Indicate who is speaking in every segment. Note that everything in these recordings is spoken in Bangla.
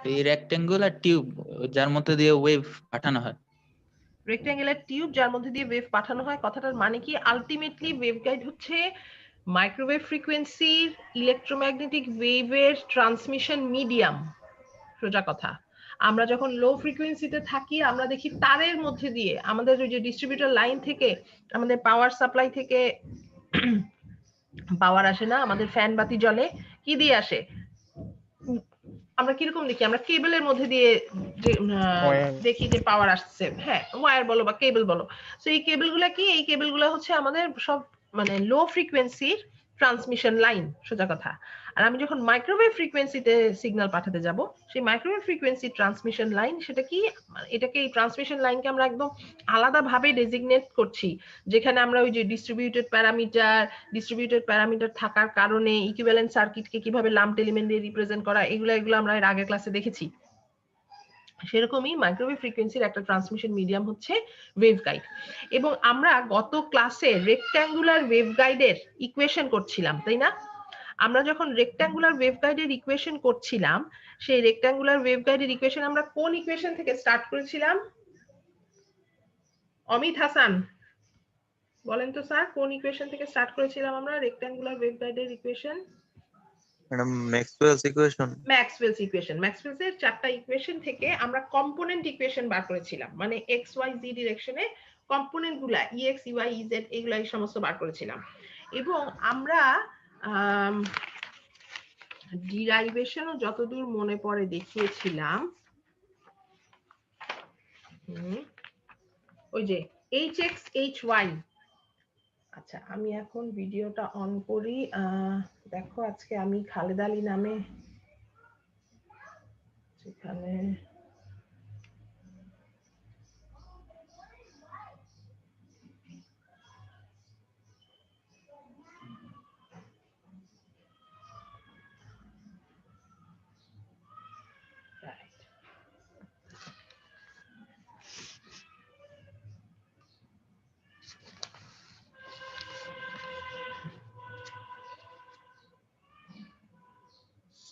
Speaker 1: এই রেক্ট্যাঙ্গুলার টিউব যার মধ্যে দিয়ে ওয়েভ পাঠানো হয়।
Speaker 2: রেক্ট্যাঙ্গুলার টিউব যার মধ্যে দিয়ে ওয়েভ পাঠানো হয়, কথাটার মানে কি? আলটিমেটলি ওয়েভগাইড হচ্ছে মাইক্রোওয়েভ ফ্রিকোয়েন্সির ইলেকট্রোম্যাগনেটিক ওয়েভের ট্রান্সমিশন মিডিয়াম। সোজা কথা, আমরা যখন লো ফ্রিকোয়েন্সিতে থাকি আমরা দেখি তারের মধ্যে দিয়ে আমাদের ওই যে ডিস্ট্রিবিউটর লাইন থেকে আমাদের পাওয়ার সাপ্লাই থেকে পাওয়ার আসে না, আমাদের ফ্যান বাতি জ্বলে, কি দিয়ে আসে? আমরা কিরকম দেখি? আমরা কেবলের মধ্যে দিয়ে দেখি যে পাওয়ার আসছে, হ্যাঁ, ওয়্যার বলো বা কেবল বলো। তো এই কেবলগুলা কি? এই কেবলগুলা হচ্ছে আমাদের সব মানে লো ফ্রিকোয়েন্সির ট্রান্সমিশন লাইন, সোজা কথা। আর আমি যখন মাইক্রোওয়েভ ফ্রিকোয়েন্সিতে সিগন্যাল পাঠাতে যাব, সেই মাইক্রোওয়েভ ফ্রিকোয়েন্সি ট্রান্সমিশন লাইন, সেটা কি? এটাকে, এই ট্রান্সমিশন লাইনকে আমরা একদম আলাদাভাবে ডেজিগনেট করছি, যেখানে আমরা ওই যে ডিস্ট্রিবিউটেড প্যারামিটার থাকার কারণে ইকুইভ্যালেন্ট সার্কিটকে কিভাবে লাম্পড এলিমেন্ট দিয়ে রিপ্রেজেন্ট করা, এগুলো আমরা এর আগের ক্লাসে দেখেছি। সেরকমই মাইক্রোওয়েভ ফ্রিকোয়েন্সির একটা ট্রান্সমিশন মিডিয়াম হচ্ছে ওয়েভগাইড। এবং আমরা গত ক্লাসে রেক্ট্যাঙ্গুলার ওয়েভগাইডের ইকুয়েশন করছিলাম, তাই না? আমরা যখন রেক্ট্যাঙ্গুলার ওয়েভগাইডের ইকুয়েশন করছিলাম, সেই রেক্ট্যাঙ্গুলার ওয়েভগাইডের ইকুয়েশন আমরা কোন ইকুয়েশন থেকে স্টার্ট করেছিলাম? অমিত হাসান বলেন তো স্যার, কোন ইকুয়েশন থেকে স্টার্ট করেছিলাম আমরা রেক্ট্যাঙ্গুলার ওয়েভগাইডের equation?
Speaker 3: Madam Maxwell's equation.
Speaker 2: Maxwell's এর চারটা ইকুয়েশন থেকে আমরা কম্পোনেন্ট ইকুয়েশন বার করেছিলাম, মানে এক্স ওয়াই জি ডিরেকশনে কম্পোনেন্ট গুলা ইএক্স ইওয়াই ইজেড এগুলা এই সমস্ত বার করেছিলাম। এবং আমরা ডিরাইভেশনও যতদূর মনে পড়ে দেখিয়েছিলাম, ওই যে এইচ এক্স এইচ ওয়াই। আচ্ছা, আমি এখন ভিডিওটা অন করি। দেখো, আজকে আমি খালেদা আলী নামে সেখানে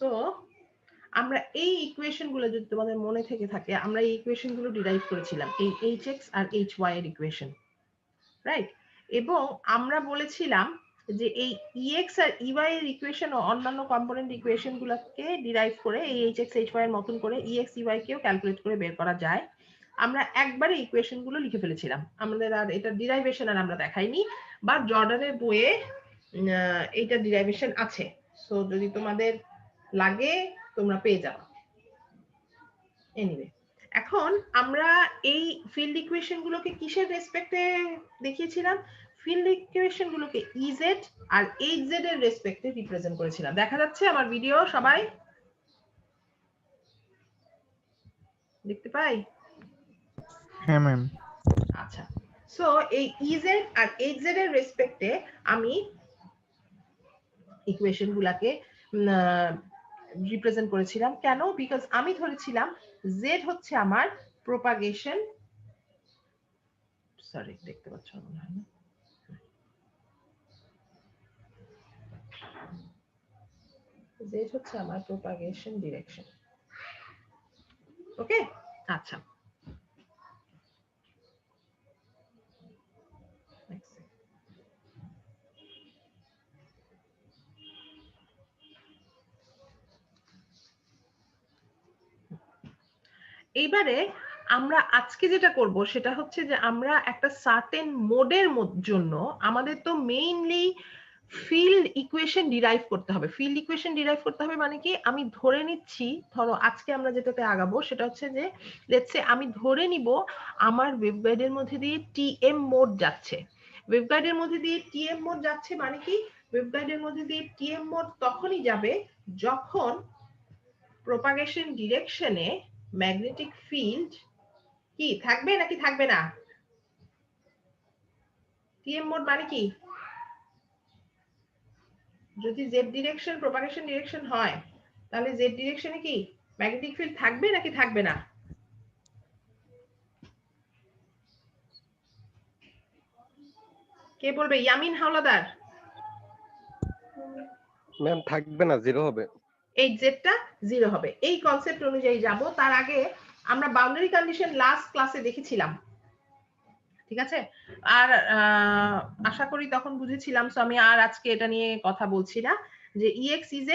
Speaker 2: সো আমরা এই ইকুয়েশন গুলো যদি তোমাদের মনে থেকে থাকে, আমরা এই ইকুয়েশন গুলো ডিরাইভ করেছিলাম, এই এইচ এক্স আর এইচ ওয়াই এর ইকুয়েশন, রাইট? এবং আমরা বলেছিলাম যে এই ইএক্স আর ইওয়াই এর ইকুয়েশন ও অন্যান্য কম্পোনেন্ট ইকুয়েশন গুলোকে ডিরাইভ করে এই এইচ এক্স এইচ ওয়াই এর মতন করে ইএক্স ইওয়াই কেও ক্যালকুলেট করে বের করা যায়। আমরা একবারে ইকুয়েশন গুলো লিখে ফেলেছিলাম, আমাদের আর এটা ডিরাইভেশন আর আমরা দেখাইনি, বা জর্ডানের বইয়ে এইটা ডিরাইভেশন আছে। সো যদি তোমাদের লাগে তোমরা পেয়ে যাবে। এনিওয়ে, এখন আমরা এই ফিল্ড ইকুয়েশন গুলোকে কিসের রেসপেক্টে দেখিয়েছিলাম? ফিল্ড ইকুয়েশন গুলোকে ইজেড আর এইচজেড এর রেসপেক্টে রিপ্রেজেন্ট করেছিলাম। দেখা যাচ্ছে আমার ভিডিও? সবাই দেখতে পাই?
Speaker 4: হ্যাঁ ম্যাম।
Speaker 2: আচ্ছা, সো এই ইজেড আর এইচজেড এর রেসপেক্টে আমি ইকুয়েশন গুলাকে রিপ্রেজেন্ট করেছিলাম। কেন? বিকজ আমি ধরেছিলাম জেড হচ্ছে আমার প্রপাগেশন, সরি দেখতে পাচ্ছ মনে হয় না, জেড হচ্ছে আমার প্রপাগেশন ডিরেকশন। ওকে, আচ্ছা, এইবারে আমরা আজকে যেটা করব সেটা হচ্ছে যে আমরা একটা সার্টেন মোডের জন্য আমাদের তো মেইনলি ফিল্ড ইকুয়েশন ডিরাইভ করতে হবে। ফিল্ড ইকুয়েশন ডিরাইভ করতে হবে মানে কি? আমি ধরে নিচ্ছি, ধরো আজকে আমরা যেটাতে আগাবো সেটা হচ্ছে যে লেটস সে আমি ধরে নিব আমার ওয়েভগাইডের মধ্যে দিয়ে টিএম মোড যাচ্ছে। ওয়েভগাইডের মধ্যে দিয়ে টিএম মোড যাচ্ছে মানে কি? ওয়েভগাইডের মধ্যে দিয়ে টিএম মোড তখনই যাবে যখন প্রপাগেশন ডিরেকশনে ম্যাগনেটিক ফিল্ড কি থাকবে নাকি থাকবে না? টিএম মোড মানে কি? যদি জেড ডিরেকশন প্রপাগেশন ডিরেকশন হয়, তাহলে জেড ডিরেকশনে কি ম্যাগনেটিক ফিল্ড থাকবে নাকি থাকবে না? কে বলবে? ইয়ামিন হাওলাদার।
Speaker 5: ম্যাম থাকবে না, জিরো হবে।
Speaker 2: এই জেডটা 0 হবে। এই কনসেপ্ট অনুযায়ী যাব। তার আগে আমরা বাউন্ডারি কন্ডিশন লাস্ট ক্লাসে দেখেছিলাম, ঠিক আছে? আর আশা করি তখন বুঝেছিলাম, সো আমি আর আজকে এটা নিয়ে কথা বলছি না। যে ex ez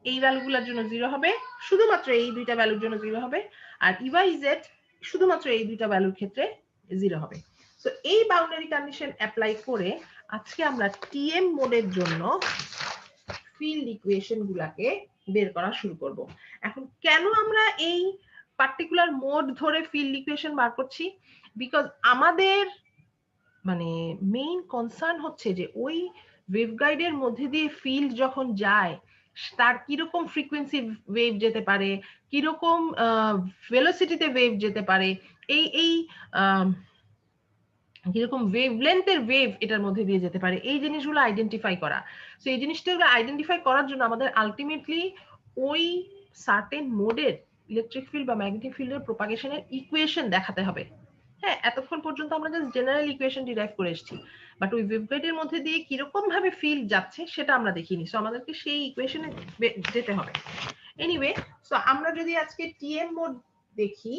Speaker 2: এই ভ্যালুগুলোর জন্য 0 হবে, শুধুমাত্র এই দুইটা ভ্যালুর জন্য 0 হবে, আর ey ez শুধুমাত্র এই দুইটা ভ্যালুর ক্ষেত্রে 0 হবে। সো এই বাউন্ডারি কন্ডিশন অ্যাপ্লাই করে আজকে আমরা টিএম মোডের জন্য ফিল্ড ইকুয়েশন গুলাকে বের করা শুরু করব। এখন কেন আমরা এই পার্টিকুলার মোড ধরে ফিল্ড ইকুয়েশন বার করছি? বিকজ আমাদের মানে মেইন কনসার্ন হচ্ছে যে ওই ওয়েভগাইডের মধ্যে দিয়ে ফিল্ড যখন যায় তার কিরকম ফ্রিকোয়েন্সি ওয়েভ যেতে পারে, কিরকম ভেলোসিটিতে ওয়েভ যেতে পারে, এই কিরকম ওয়েভলেন্থের ওয়েভ এটার মধ্যে দিয়ে যেতে পারে, এই জিনিসগুলো আইডেন্টিফাই করা। সো এই জিনিসগুলো আইডেন্টিফাই করার জন্য আমাদের আলটিমেটলি ওই সার্টেন মোডের ইলেকট্রিক ফিল্ড বা ম্যাগনেটিক ফিল্ডের প্রপাগেশনের ইকুয়েশন দেখাতে হবে। হ্যাঁ, এতক্ষণ পর্যন্ত আমরা জাস্ট জেনারেল ইকুয়েশন ডিরাইভ করে এসেছি, বাট ওই ওয়েভগাইডের মধ্যে দিয়ে কিরকম ভাবে ফিল্ড যাচ্ছে সেটা আমরা দেখিনি। সো আমাদেরকে সেই ইকুয়েশনে যেতে হবে। এনিওয়ে, সো আমরা যদি আজকে টিএম মোড দেখি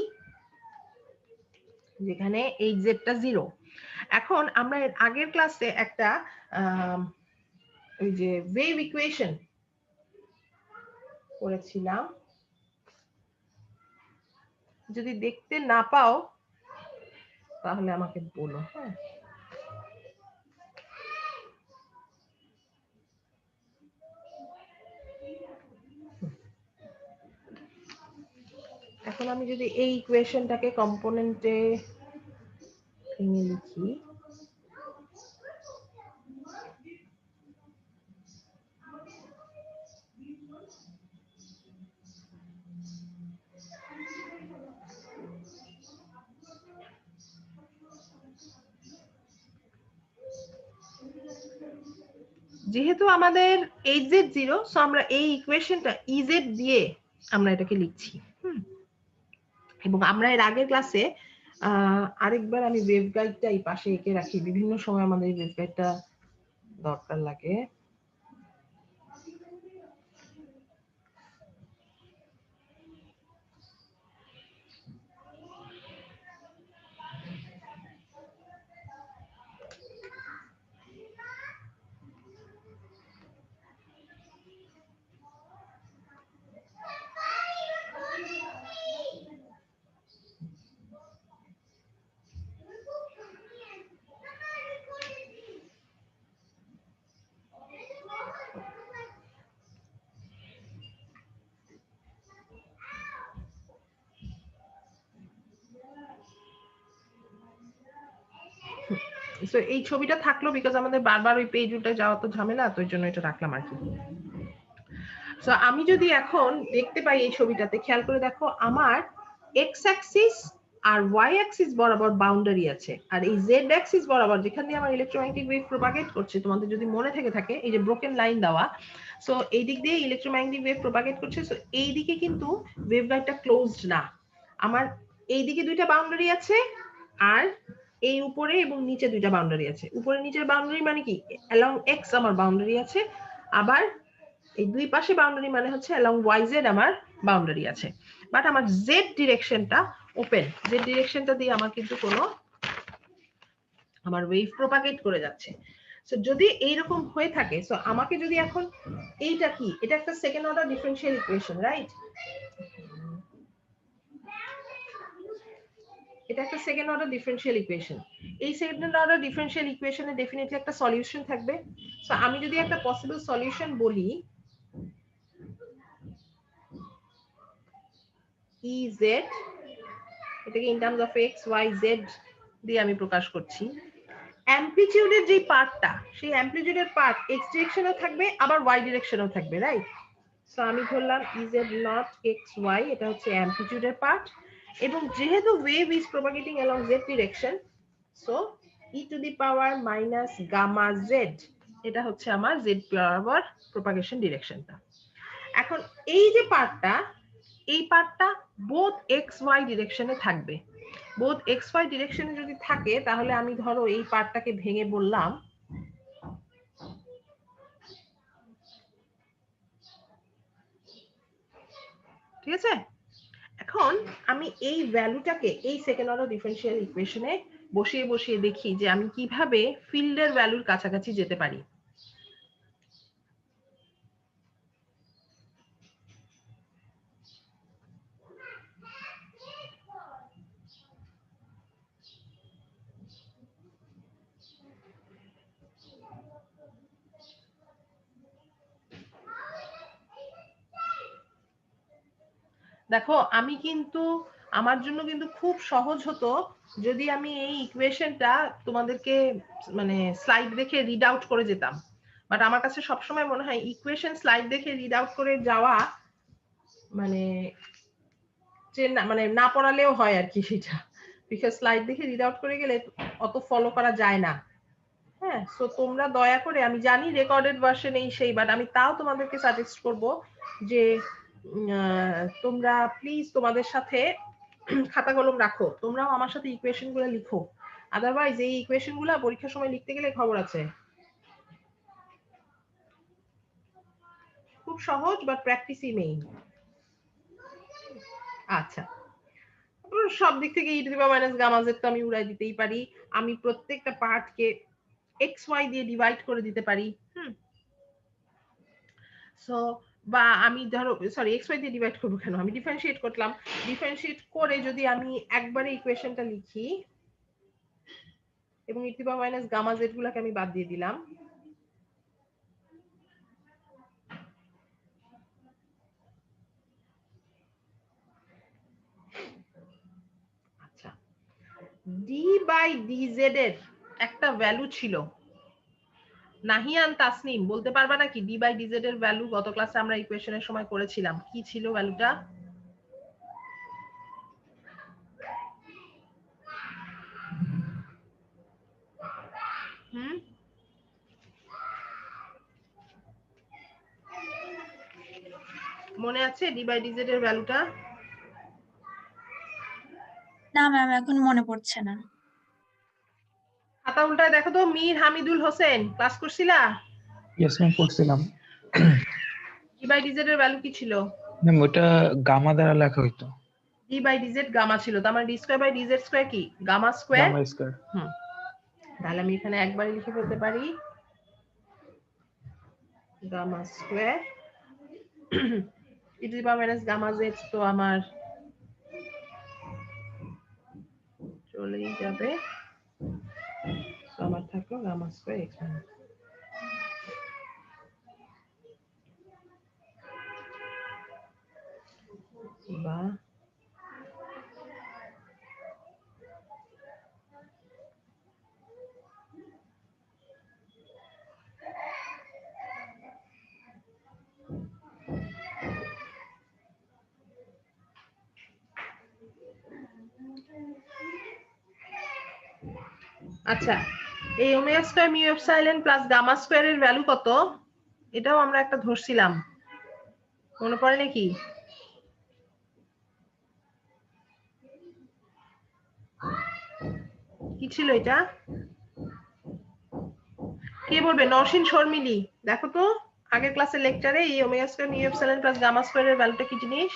Speaker 2: যেখানে এই জেডটা 0, এখন আমরা এর আগের ক্লাসে একটা ওই যে ওয়েভ ইকুয়েশন করেছিলাম, যদি দেখতে না পাও তাহলে আমাকে বলো। হ্যাঁ, এখন আমি যদি এই ইকুয়েশনটাকে কম্পোনেন্টে ভেঙে লিখি, যেহেতু আমাদের hz 0, সো আমরা এই ইকুয়েশনটা ez দিয়ে আমরা এটাকে লিখছি। এবং আমরা এর আগের ক্লাসে আরেকবার আমি ওয়েভগাইডটা এই পাশে এঁকে রাখি, বিভিন্ন সময় আমাদের ওয়েভগাইডটা দরকার লাগে। সো এই ছবিটা থাকলো বিকজ আমাদের বারবার ওই পেজ উল্টে যাওয়া তো ঝামেলা, তো ওই জন্য এটা রাখলাম আর কি। সো আমি যদি এখন দেখতে পাই এই ছবিটাতে, খেয়াল করে দেখো আমার এক্স অ্যাক্সিস আর ওয়াই অ্যাক্সিস বরাবর বাউন্ডারি আছে, আর এই জেড অ্যাক্সিস বরাবর যেখান দিয়ে আমার ইলেকট্রোম্যাগনেটিক ওয়েভ প্রপাগেট করছে, তোমাদের যদি মনে থেকে থাকে এই যে ব্রোকেন লাইন দেওয়া, সো এই দিক দিয়ে ইলেকট্রোম্যাগনেটিক ওয়েভ প্রপাগেট করছে। সো এই দিকে কিন্তু ওয়েভগাইডটা ক্লোজড না, আমার এই দিকে দুইটা বাউন্ডারি আছে, আর এই উপরে এবং নিচে দুইটা বাউন্ডারি আছে। উপরে নিচের বাউন্ডারি মানে কি, অ্যালং এক্স আমার বাউন্ডারি আছে, আবার এই দুই পাশে বাউন্ডারি মানে হচ্ছে অ্যালং ওয়াই জেড আমার বাউন্ডারি আছে। বাট আমার জেড ডিরেকশনটা ওপেন, জেড ডিরেকশনটা দিয়ে আমার কিন্তু কোনো আমার ওয়েভ প্রপাগেট করে যাচ্ছে। সো যদি এইরকম হয়ে থাকে, সো আমাকে যদি এখন এইটা কি, এটা একটা second order differential equation, right? এটা একটা সেকেন্ড অর্ডার ডিফারেনশিয়াল ইকুয়েশন। এই সেকেন্ড অর্ডার ডিফারেনশিয়াল ইকুয়েশনে ডেফিনেটলি একটা সলিউশন থাকবে। সো আমি যদি একটা পসিবল সলিউশন বলি, Ez এটাকে in terms of x y z দিয়ে আমি প্রকাশ করছি। অ্যামপ্লিটিউডের যে পার্টটা, সেই অ্যামপ্লিটিউডের পার্ট এক্স ডিরেকশনেও থাকবে আবার ওয়াই ডিরেকশনেও থাকবে, রাইট? সো আমি ধরলাম Ez নট এক্স ওয়াই, এটা হচ্ছে অ্যামপ্লিটিউডের পার্ট, এবং যেহেতু wave is propagating along Z direction, so E to the power minus gamma Z, এটা হচ্ছে আমার জেড বরাবর প্রপাগেশন ডিরেকশনটা। এখন এই যে পার্টটা, এই পার্টটা বোথ এক্স ওয়াই ডিরেকশনে থাকবে। বোথ এক্স ওয়াই ডিরেকশনে যদি থাকে, তাহলে আমি ধরো এই পার্টটাকে ভেঙে বললাম ঠিক আছে? এখন আমি এই ভ্যালুটাকে এই সেকেন্ড অর্ডার ডিফারেনশিয়াল ইকুয়েশনে বসিয়ে বসিয়ে দেখি যে আমি কিভাবে ফিল্ডের ভ্যালুর কাছাকাছি যেতে পারি। দেখো আমি কিন্তু আমার জন্য কিন্তু খুব সহজ হতো যদি আমি এই ইকুয়েশনটা তোমাদেরকে মানে স্লাইড দেখে রিড আউট করে যেতাম, বাট আমার কাছে সবসময় মনে হয় ইকুয়েশন স্লাইড দেখে রিড আউট করে যাওয়া মানে যে মানে না পড়ালেও হয় আর কি সেটা, বিকজ স্লাইড দেখে রিড আউট করে গেলে অত ফলো করা যায় না। হ্যাঁ, সো তোমরা দয়া করে, আমি জানি রেকর্ডেড ভার্সন এই সেই, বাট আমি তাও তোমাদেরকে সাজেস্ট করব যে তোমরা প্লিজ তোমাদের সাথে খাতা কলম রাখো, তোমরাও আমার সাথে ইকুয়েশন গুলো লিখো, আদারওয়াইজ এই ইকুয়েশন গুলা পরীক্ষার সময় লিখতে গেলে খবর আছে। খুব সহজ, বাট প্র্যাকটিসই মেইন। আচ্ছা, সব দিক থেকে E to the power minus gamma Z তো আমি উড়াই দিতেই পারি, আমি প্রত্যেকটা পার্টকে এক্স ওয়াই দিয়ে ডিভাইড করে দিতে পারি। সো বা আমি ধরো সরি এক্স ওয়াই দিয়ে ডিভাইড করবো কেন, আমি ডিফারেন্সিয়েট করলাম, ডিফারেন্সিয়েট করে যদি আমি একবারে ইকুয়েশনটা লিখি এবং E to the power minus gamma Z গুলাকে আমি বাদ দিয়ে দিলাম, আচ্ছা ডি বাই ডিজেড এর একটা ভ্যালু ছিল, নাহিয়ান তাসনিম বলতে পারবা নাকি ডি বাই ডিজেড এর ভ্যালু গত ক্লাসে আমরা ইকুয়েশনের সময় করেছিলাম, কি ছিল ভ্যালুটা? মনে আছে ডি বাই ডিজেড এর ভ্যালুটা?
Speaker 5: না ম্যাম, এখন মনে পড়ছে না।
Speaker 2: খাতা উল্টায় দেখো তো। মীর হামিদুল হোসেন, ক্লাস করছিলা?
Speaker 4: ইয়েস ম্যাম, পড়ছিলাম।
Speaker 2: ডি বাই ডিজেড এর ভ্যালু কি ছিল?
Speaker 4: ম্যাম ওটা গামা দ্বারা লেখা হইতো।
Speaker 2: ডি বাই ডিজেড গামা ছিল, তার মানে d square by d z square কি গামা স্কয়ার।
Speaker 4: Gamma square.
Speaker 2: তাহলে আমি এখানে একবারে লিখে ফেলতে পারি gamma square e to the power minus gamma Z, তো আমার চলেই যাবে, তো আমার থাকলো গামা স্কয়ার এখানে। বা আচ্ছা, এই omega square mu epsilon plus gamma স্কয়ারের ভ্যালু কত, এটাও আমরা একটা ধরছিলাম, মনে পড়ে নাকি? কি ছিল এটা? কে বলবে? নওশিন শর্মিলি, দেখো তো আগের ক্লাসের লেকচারে এই omega square mu epsilon plus gamma স্কয়ারের ভ্যালুটা কি জিনিস?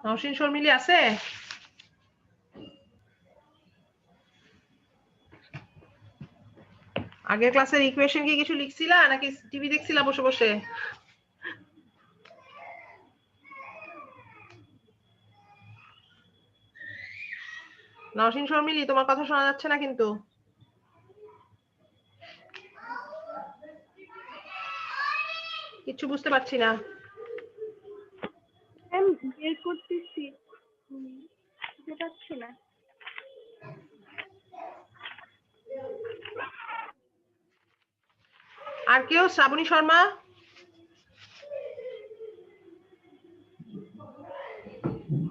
Speaker 2: নওশিন শর্মিলি আছে? আগের ক্লাসের ইকুয়েশন কি কিছু লিখছিলা নাকি টিভি দেখছিলা বসে বসে? নওশিন শর্মিলি, তোমার কথা শোনা যাচ্ছে না কিন্তু। কিছু বুঝতে পারছি না।
Speaker 6: আমি বের করতেছি, বুঝতে পারছি না।
Speaker 2: আর কেউ? Shraboni Sharma?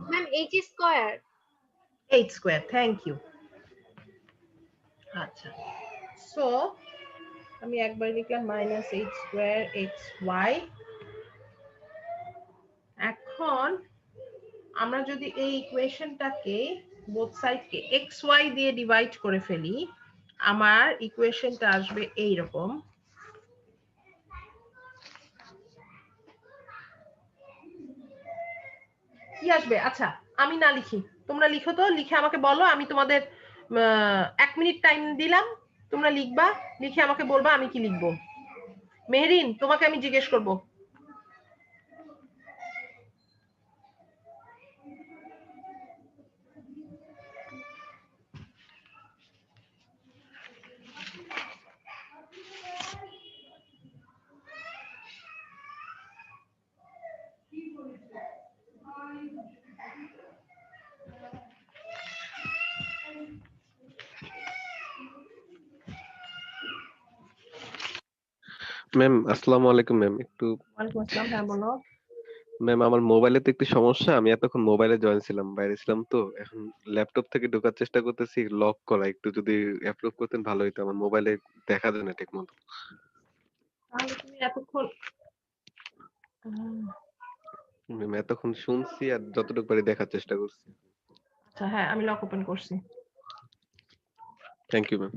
Speaker 6: Ma'am H square.
Speaker 2: H square, thank you. আচ্ছা, সো আমি একবার লিখলাম minus H square x y. এখন আমরা যদি এই ইকুয়েশনটাকে বোথ সাইডকে এক্স ওয়াই দিয়ে ডিভাইড করে ফেলি, আমার ইকুয়েশনটা আসবে এইরকম। কি আসবে? আচ্ছা আমি না লিখি, তোমরা লিখো তো, লিখে আমাকে বলো। আমি তোমাদের 1 মিনিট টাইম দিলাম, তোমরা লিখবা, লিখে আমাকে বলবা আমি কি লিখবো। মেহরিন তোমাকে আমি জিজ্ঞেস করব।
Speaker 7: ম্যাম আসসালামু আলাইকুম ম্যাম। একটু
Speaker 2: ওয়ালাইকুম আসসালাম, হ্যাঁ বলো।
Speaker 7: ম্যাম আমার মোবাইলে তো একটু সমস্যা, আমি এতক্ষণ মোবাইলে জয়েন ছিলাম, বাইরে ছিলাম তো, এখন ল্যাপটপ থেকে ঢোকার চেষ্টা করতেছি, লক করা, একটু যদি অ্যাপ্রুভ করতেন ভালো হতো, আমার মোবাইলে দেখা যায় না ঠিক মতো।
Speaker 2: তাহলে তুমি এতক্ষণ
Speaker 7: ম্যাম এতক্ষণ শুনছি আর যতটুকু পারি দেখার চেষ্টা করছি।
Speaker 2: আচ্ছা হ্যাঁ আমি লক ওপেন করছি।
Speaker 7: Thank you ma'am.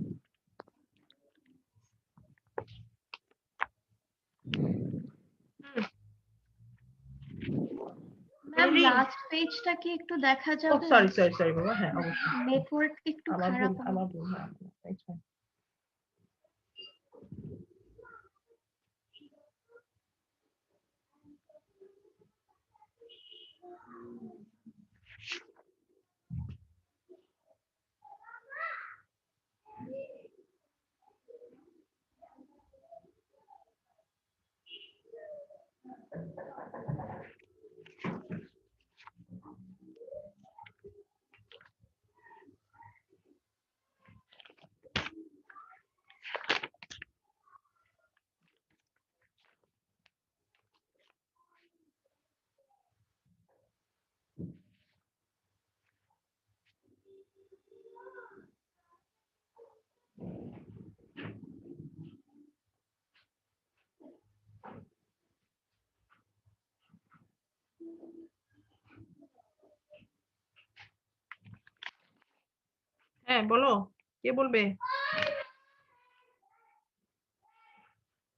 Speaker 8: Ma'am
Speaker 2: Mehreen,
Speaker 8: last পেজটা কি একটু দেখা
Speaker 2: ও
Speaker 8: যাবে?
Speaker 2: সরি সরি সরি বাবা, হ্যাঁ অবশ্যই
Speaker 8: নেটওয়ার্ক একটু
Speaker 2: আমার
Speaker 8: খারাপ
Speaker 2: ভুল, আমার ভুল, হ্যাঁ it's fine. হ্যাঁ বলো, কে বলবে?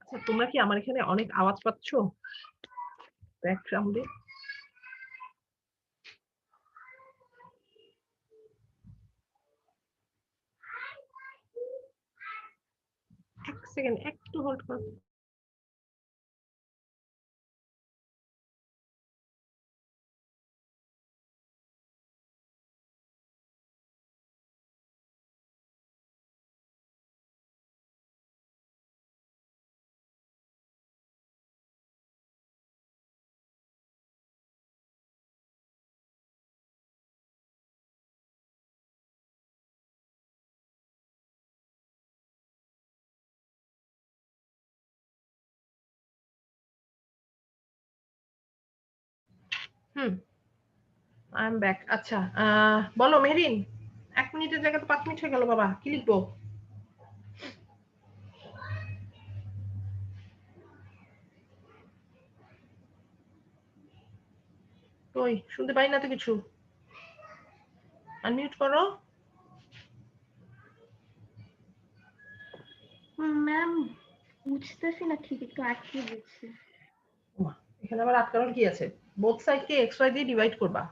Speaker 2: আচ্ছা তোমরা কি আমার এখানে অনেক আওয়াজ পাচ্ছ ব্যাকগ্রাউন্ডে? এক সেকেন্ড একটু হোল্ড করো। I am back. আচ্ছা বলো মেহরিন, 1 মিনিটের জায়গায় তো 5 মিনিট হয়ে গেল বাবা, কি লিখবো? ওই শুনতে পাই না তো কিছু, আনমিউট করো।
Speaker 8: ম্যাম বুঝতেছি না ঠিক, একটু আটকে দিচ্ছে।
Speaker 2: ওমা, এখানে আবার আটকানোর কি আছে? বোথ সাইডকে এক্স ওয়াই দিয়ে ডিভাইড করবা।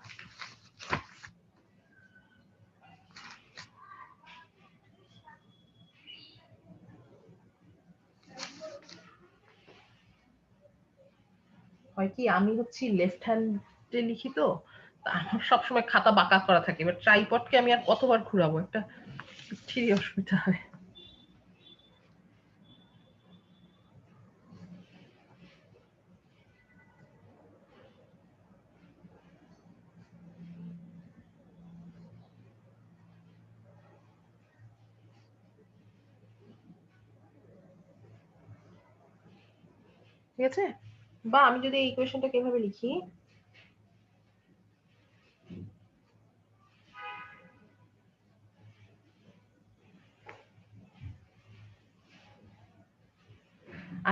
Speaker 2: হয় কি আমি হচ্ছি লেফট হ্যান্ডে লিখি তো, তা আমার সবসময় খাতা বাঁকা করা থাকে, এবার ট্রাইপডকে আমি আর কতবার ঘুরাবো, একটা ঠিকই অসুবিধা হয়। ঠিক আছে, বা আমি যদি এই ইকুয়েশনটা কিভাবে লিখি,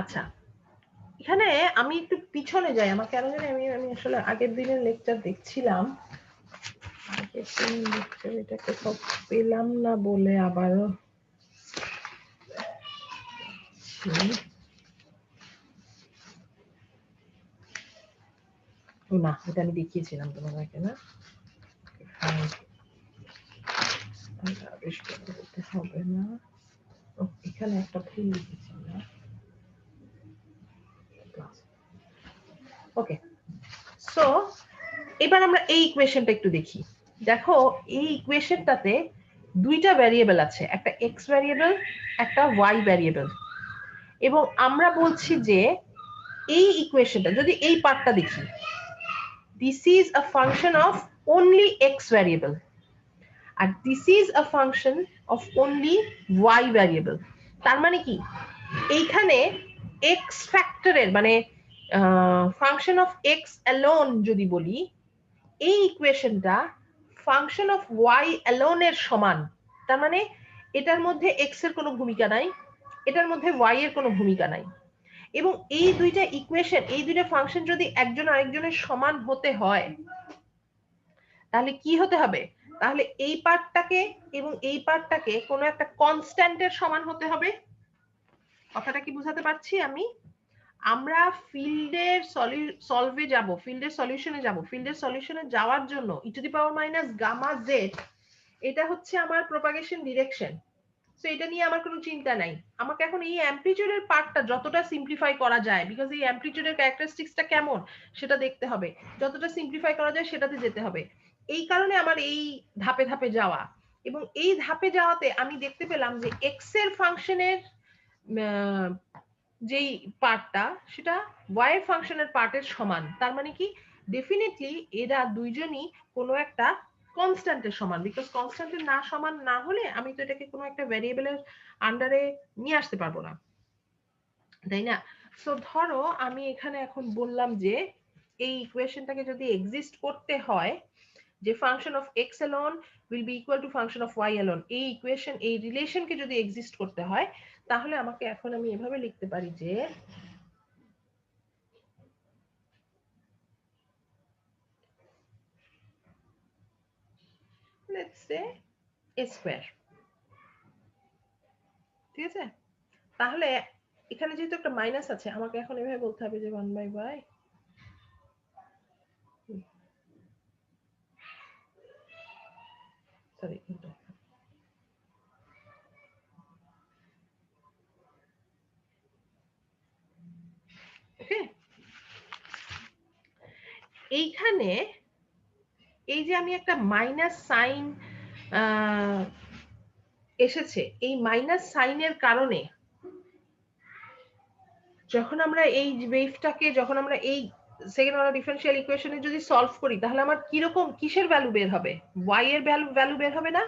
Speaker 2: আচ্ছা এখানে আমি একটু পিছনে যাই, আমার কেন জানি আমি আমি আসলে আগের দিনের লেকচার দেখছিলাম, আগের দিনের লেকচার এটাকে সব পেলাম না বলে আবারও না এটা আমি দেখিয়েছিলাম তোমাদেরকে না, করতে হবে না, এখানে একটা ভুল লিখেছি না। ওকে, সো এবার আমরা এই ইকুয়েশনটা একটু দেখি। দেখো এই ইকুয়েশনটাতে দুইটা ভ্যারিয়েবল আছে, একটা এক্স ভ্যারিয়েবল, একটা ওয়াই ভ্যারিয়েবল, এবং আমরা বলছি যে এই ইকুয়েশনটা যদি এই পার্টটা দেখি, this is a function of only x variable আর this is a function of only y variable. তার মানে কি এইখানে এক্স ফ্যাক্টরের মানে ফাংশন অফ এক্স অ্যালোন যদি বলি, এই ইকুয়েশনটা ফাংশন অফ ওয়াই অ্যালোন এর সমান। তার মানে এটার মধ্যে এক্স এর কোনো ভূমিকা নাই, এটার মধ্যে ওয়াই এর কোনো ভূমিকা নাই, এবং এই দুইটা ইকুয়েশন, এই দুইটা ফাংশন যদি একজন আরেকজনের সমান হতে হয় তাহলে কি হতে হবে? তাহলে এই পার্টটাকে এবং এই পার্টটাকে কোনো একটা কনস্ট্যান্টের সমান হতে হবে। কথাটা কি বুঝাতে পারছি আমি? আমরা ফিল্ডের সলভে যাব, ফিল্ডের সলিউশনে যাব, ফিল্ডের সলিউশনে যাওয়ার জন্য e to the power minus gamma Z, এটা হচ্ছে আমার প্রপাগেশন ডিরেকশন। সো এটা নিয়ে আমার কোনো চিন্তা নাই। আমাকে এখন এই অ্যামপ্লিটিউডের পার্টটা যতটা সিম্পলিফাই করা যায়, বিকজ এই অ্যামপ্লিটিউডের ক্যারেক্টারিস্টিক্সটা কেমন সেটা দেখতে হবে, যতটা সিম্পলিফাই করা যায় সেটাতে যেতে হবে। এই কারণে আমার এই ধাপে ধাপে যাওয়া, এবং এই ধাপে যাওয়াতে আমি দেখতে পেলাম যে এক্স এর ফাংশনের যেই পার্টটা সেটা ওয়াই এর ফাংশনের পার্টের সমান। তার মানে কি ডেফিনেটলি এরা দুইজনই কোনো একটা কনস্ট্যান্টের সমান, বিকজ কনস্ট্যান্টের না সমান না হলে আমি তো এটাকে কোনো একটা ভ্যারিয়েবলের আন্ডারে নিয়ে আসতে পারবো না, তাই না? সো ধরো আমি এখানে এখন বললাম যে এই ইকুয়েশনটাকে যদি এক্সিস্ট করতে হয়, যে function of x alone will be equal to function of y alone, এই ইকুয়েশন, এই রিলেশনকে যদি এক্সিস্ট করতে হয়, তাহলে আমাকে এখন আমি এভাবে লিখতে পারি যে let's say a square, ঠিক আছে? তাহলে এখানে যেহেতু একটা মাইনাস আছে, আমাকে এখন এভাবে বলতে হবে যে 1 by y সরি ওকে। এইখানে এই যে আমি একটা মাইনাস সাইন এসেছে, এই মাইনাস সাইনের কারণে যখন আমরা এই ওয়েভটাকে, যখন আমরা এই সেকেন্ড অর্ডার ডিফারেনশিয়াল ইকুয়েশনে যদি সলভ করি, তাহলে আমার কি রকম কিসের ভ্যালু বের হবে? y এর ভ্যালু বের হবে না?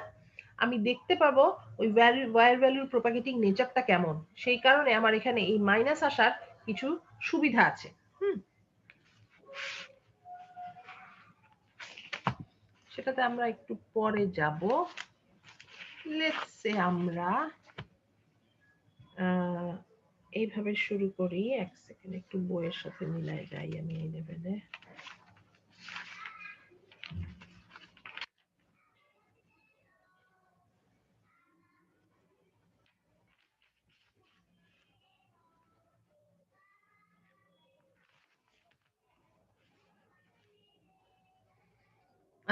Speaker 2: আমি দেখতে পাবো ওই ভ্যালু, y এর ভ্যালুর প্রপাগেটিং নেচারটা কেমন। সেই কারণে আমার এখানে এই মাইনাস আসার কিছু সুবিধা আছে। সেটাতে আমরা একটু পরে যাব। লেটস সে আমরা এইভাবে শুরু করি। এক সেকেন্ড, একটু বইয়ের সাথে মিলাই যাই আমি এই লেভেলে।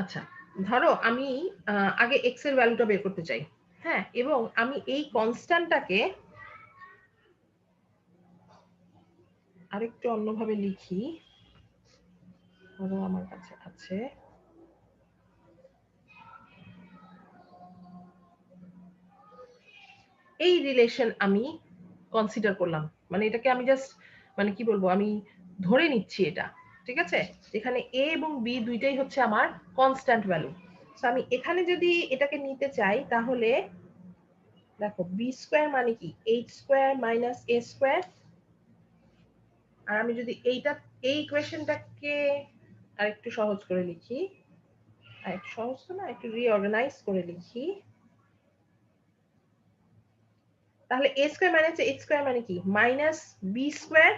Speaker 2: আচ্ছা, ধরো আমি আগে এক্স এর ভ্যালুটা বের করতে চাই, হ্যাঁ, এবং আমি এই কনস্ট্যান্টটাকে আরেকটু অন্যভাবে লিখি। ধরো আমার কাছে আছে এই রিলেশন, আমি কনসিডার করলাম, মানে এটাকে আমি জাস্ট মানে কি বলবো, আমি ধরে নিচ্ছি এটা, ঠিক আছে? যেখানে এ এবং বি দুইটাই হচ্ছে আমার কনস্ট্যান্ট ভ্যালু। সো আমি এখানে যদি এটাকে নিতে চাই, তাহলে দেখো বি স্কোয়ার মানে কি এইচ স্কোয়ার মাইনাস এ স্কোয়ার, আর আমি যদি এইটা, এই ইকুয়েশনটাকে আরেকটু সহজ করে লিখি, আরেকটু সহজ তো না, একটু রিঅর্গানাইজ করে লিখি, তাহলে a square minus h square মানে কি মাইনাস b স্কয়ার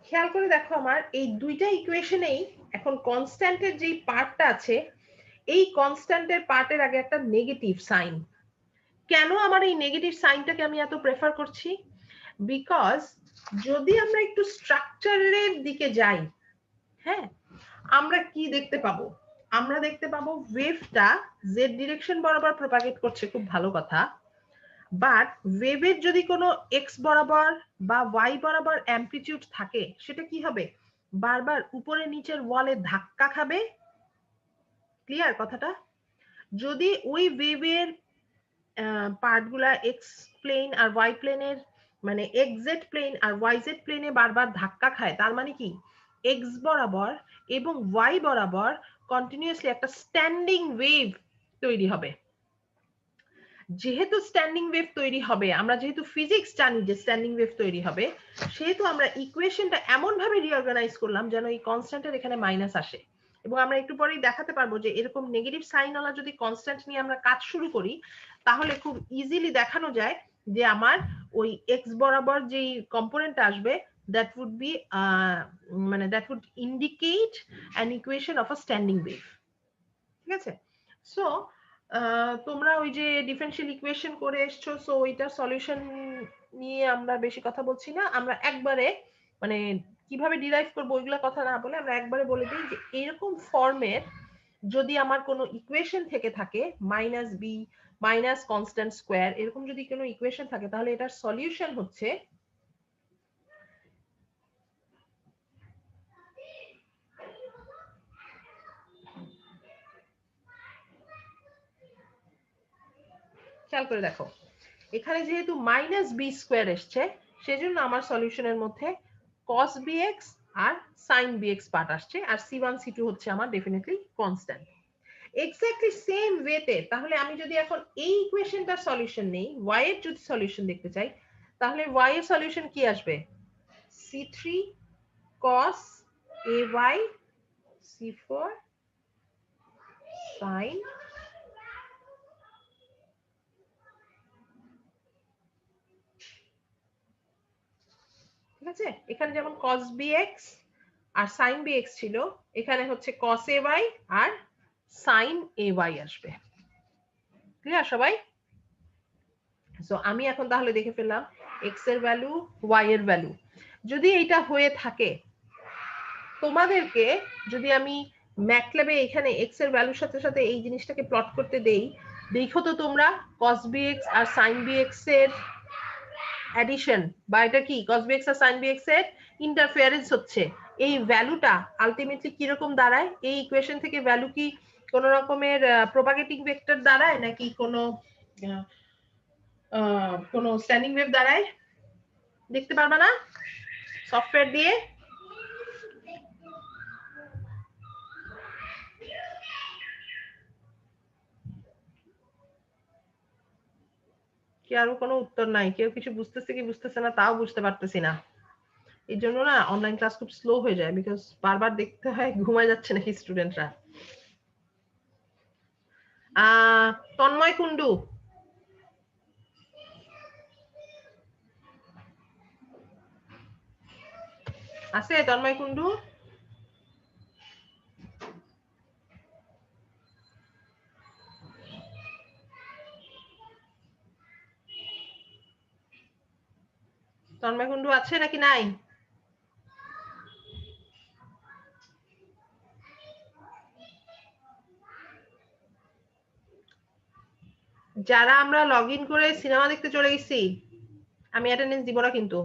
Speaker 2: খেয়াল করে দেখো আমার এই দুইটা ইকুয়েশনেই এখন কনস্ট্যান্টের যে পার্টটা আছে, এই কনস্ট্যান্টের পার্টের আগে একটা নেগেটিভ সাইন। কেন আমার এই নেগেটিভ সাইনটাকে আমি এত প্রেফার করছি? বিকজ যদি আমরা একটু স্ট্রাকচারের দিকে যাই, হ্যাঁ, আমরা কি দেখতে পাবো? আমরা দেখতে পাবো ওয়েভটা জেড ডিরেকশন বরাবর প্রপাগেট করছে, খুব ভালো কথা। বাট ওয়েভের যদি কোনো এক্স বরাবর বা ওয়াই বরাবর অ্যামপ্লিটিউড থাকে, সেটা কি হবে? বারবার উপরে নিচের ওয়ালে ধাক্কা খাবে। ক্লিয়ার কথাটা? যদি ওই ওয়েভের পার্টগুলা এক্স প্লেন আর ওয়াই প্লেনের, মানে এক্স জেড প্লেন আর ওয়াই জেড প্লেনে বারবার ধাক্কা খায়, তার মানে কি এক্স বরাবর এবং ওয়াই বরাবর কন্টিনিউয়াসলি একটা স্ট্যান্ডিং ওয়েভ তৈরি হবে। যেহেতু স্ট্যান্ডিং ওয়েভ তৈরি হবে, আমরা যেহেতু ফিজিক্স জানি যে স্ট্যান্ডিং ওয়েভ তৈরি হবে, সেহেতু আমরা ইকুয়েশনটা এমন ভাবে রিঅর্গানাইজ করলাম যেন এই কনস্ট্যান্টের এখানে মাইনাস আসে। এবং আমরা একটু পরেই দেখাতে পারবো যে এরকম নেগেটিভ সাইনওয়ালা যদি কনস্ট্যান্ট নিয়ে আমরা কাজ শুরু করি, তাহলে খুব ইজিলি দেখানো যায় যে আমার ওই এক্স বরাবর যেই কম্পোনেন্ট আসবে, that would be মানে that would indicate an equation of a standing wave। ঠিক আছে? সো তোমরা ওই যে ডিফারেনশিয়াল ইকুয়েশন করে এসছো, সো ওইটার সলিউশন নিয়ে আমরা বেশি কথা বলছি না। আমরা একবারে মানে কিভাবে ডিরাইভ করবো ওইগুলা কথা না বলে আমরা একবারে বলে দিই যে এরকম ফর্মের যদি আমার কোনো ইকুয়েশন থেকে থাকে, minus B minus constant square, এরকম যদি কোনো ইকুয়েশন থাকে, তাহলে এটার সলিউশন হচ্ছে খেয়াল করে দেখো, এখানে যেহেতু মাইনাস বি স্কোয়ার এসছে, সেজন্য আমার সলিউশনের মধ্যে cos bx আর sin bx পার্ট আসছে, আর c1 c2 হচ্ছে আমার ডেফিনেটলি কনস্ট্যান্ট। এক্স্যাক্টলি সেম ওয়েতে তাহলে আমি যদি এখন এই ইকুয়েশনটার সলিউশন নেই, y এর যদি সলিউশন দেখতে চাই, তাহলে y এর সলিউশন কি আসবে? c3 cos ay c4 sin ঠিক আছে? এখানে যেমন cos bx আর sin bx ছিল, এখানে হচ্ছে cos ay আর sin ay আসবে। ক্লিয়ার সবাই? সো আমি এখন তাহলে দেখে ফেললাম x এর ভ্যালু, y এর ভ্যালু। যদি এইটা হয়ে থাকে, তোমাদেরকে যদি আমি ম্যাটল্যাবে এখানে x এর ভ্যালুর সাথে সাথে এই জিনিসটাকে প্লট করতে দেই, দেখো তো তোমরা cos bx আর sin bx এর অ্যাডিশন, বা এটা কি cos bx আর sin bx এর ইন্টারফেয়ারেন্স হচ্ছে, এই ভ্যালুটা আলটিমেটলি কি রকম দাঁড়ায়? এই ইকুয়েশন থেকে ভ্যালু কি কোন রকমের প্রপাগেটিং ভেক্টর দাঁড়ায়, নাকি কোনো স্ট্যান্ডিং ওয়েভ দাঁড়ায়? দেখতে পারবা না সফটওয়্যার দিয়ে? কি আরো কোনো উত্তর নাই? কেউ কিছু বুঝতেছে কি বুঝতেছে না তাও বুঝতে পারতেছি না। এই জন্য না অনলাইন ক্লাস খুব স্লো হয়ে যায়, বিকজ বারবার দেখতে হয় ঘুমায় যাচ্ছে নাকি স্টুডেন্টরা। তন্ময় কুন্ডু, আছে তন্ময় কুন্ডু? তন্ময় কুন্ডু আছে নাকি নাই? যারা আমরা লগ ইন করে সিনেমা দেখতে চলে গেছি, আমি অ্যাটেন্ডেন্স দিব না কিন্তু।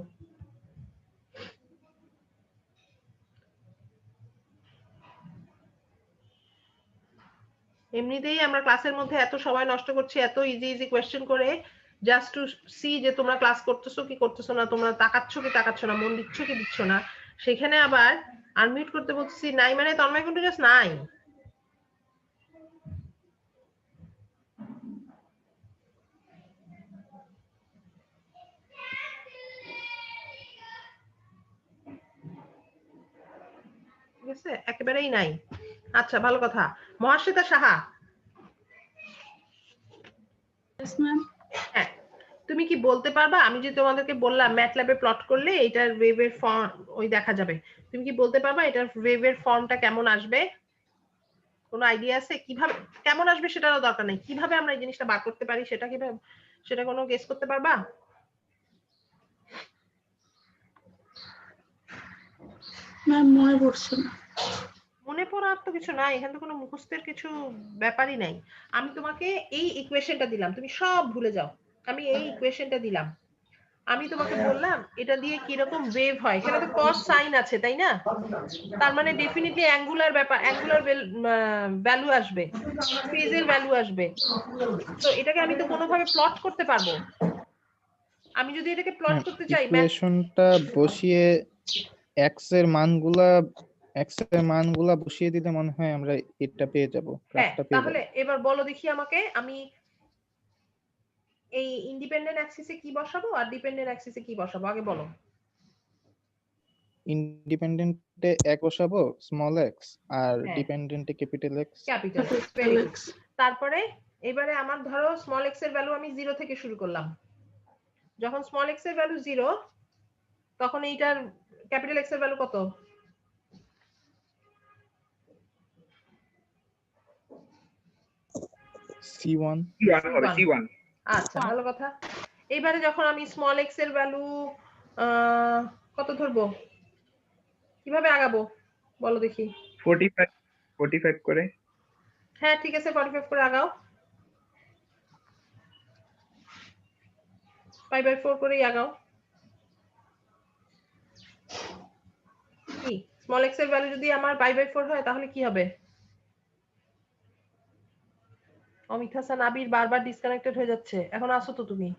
Speaker 2: এমনিতেই আমরা ক্লাসের মধ্যে এত সময় নষ্ট করছি এত ইজি ইজি কোয়েশ্চেন করে, জাস্ট টু সি যে তোমরা ক্লাস করতেছো কি করতেছো না, তোমরা তাকাচ্ছ কি তাকাচ্ছ না, মন দিচ্ছ কি দিচ্ছ না। সেখানে আবার আনমিউট করতে বলছি নাই, মানে তন্ময় কিন্তু জাস্ট নাই। ঠিক আছে, একেবারেই নাই। আচ্ছা, ভালো কথা। মহাশ্বেতা সাহা, হ্যাঁ, তুমি কি বলতে পারবা, আমি যে তোমাদেরকে বললাম ম্যাটল্যাবে প্লট করলে এটার ওয়েভের ফর্ম ওই দেখা যাবে, তুমি কি বলতে পারবা এটার ওয়েভের ফর্মটা কেমন আসবে? কোনো আইডিয়া আছে কিভাবে কেমন আসবে সেটারও দরকার নেই, কিভাবে আমরা এই জিনিসটা বার করতে পারি সেটা কিভাবে, সেটা কোনো গেস করতে পারবা?
Speaker 6: ম্যাম মনে পড়ছে না।
Speaker 2: মনে পড়ার তো কিছু নাই, এখানে তো কোনো মুখস্থের কিছু ব্যাপারই নাই। আমি তোমাকে এই ইকুয়েশনটা দিলাম, তুমি সব ভুলে যাও। আমি এই ইকুয়েশনটা দিলাম, আমি তোমাকে বললাম এটা দিয়ে কিরকম ওয়েভ হয়, এখানে তো কস সাইন আছে তাই না, তার মানে ডেফিনেটলি অ্যাঙ্গুলার ব্যাপার, অ্যাঙ্গুলার ভ্যালু আসবে, ফেজের ভ্যালু আসবে। তো এটাকে আমি তো কোনোভাবে প্লট করতে পারবো। আমি যদি এটাকে প্লট করতে চাই
Speaker 9: ইকুয়েশনটা বসিয়ে x এর মানগুলা বসিয়ে দিলে মনে হয় আমরা এটা পেয়ে যাব,
Speaker 2: হ্যাঁ,
Speaker 9: গ্রাফটা পেয়ে যাব।
Speaker 2: তাহলে এবার বলো দেখি আমাকে, আমি এই ইন্ডিপেন্ডেন্ট অ্যাক্সিসে কি বসাবো আর ডিপেন্ডেন্ট অ্যাক্সিসে কি বসাবো আগে বলো।
Speaker 9: ইন্ডিপেন্ডেন্টে এক বসাবো স্মল x আর
Speaker 2: হ্যাঁ।
Speaker 9: ডিপেন্ডেন্টে capital x।
Speaker 2: Capital, very good. তারপরে এবারে আমার ধরো স্মল x এর ভ্যালু আমি 0 থেকে শুরু করলাম, যখন স্মল x এর ভ্যালু 0 তখন এইটার ক্যাপিটাল x এর ভ্যালু কত?
Speaker 9: c1
Speaker 10: হবে c1।
Speaker 2: আচ্ছা, ভালো কথা। এইবারে যখন আমি স্মল x এর ভ্যালু কত ধরবো, কিভাবে আগাবো বলো দেখি।
Speaker 10: 45 করে।
Speaker 2: হ্যাঁ ঠিক আছে, 45 করে আগাও, π/4 করেই আগাও। কি স্মল x এর ভ্যালু যদি আমার π/4 হয় তাহলে কি হবে? অমিত হাসান আবির বারবার ডিসকানেক্টেড হয়ে যাচ্ছে, এখন আসো তো তুমি।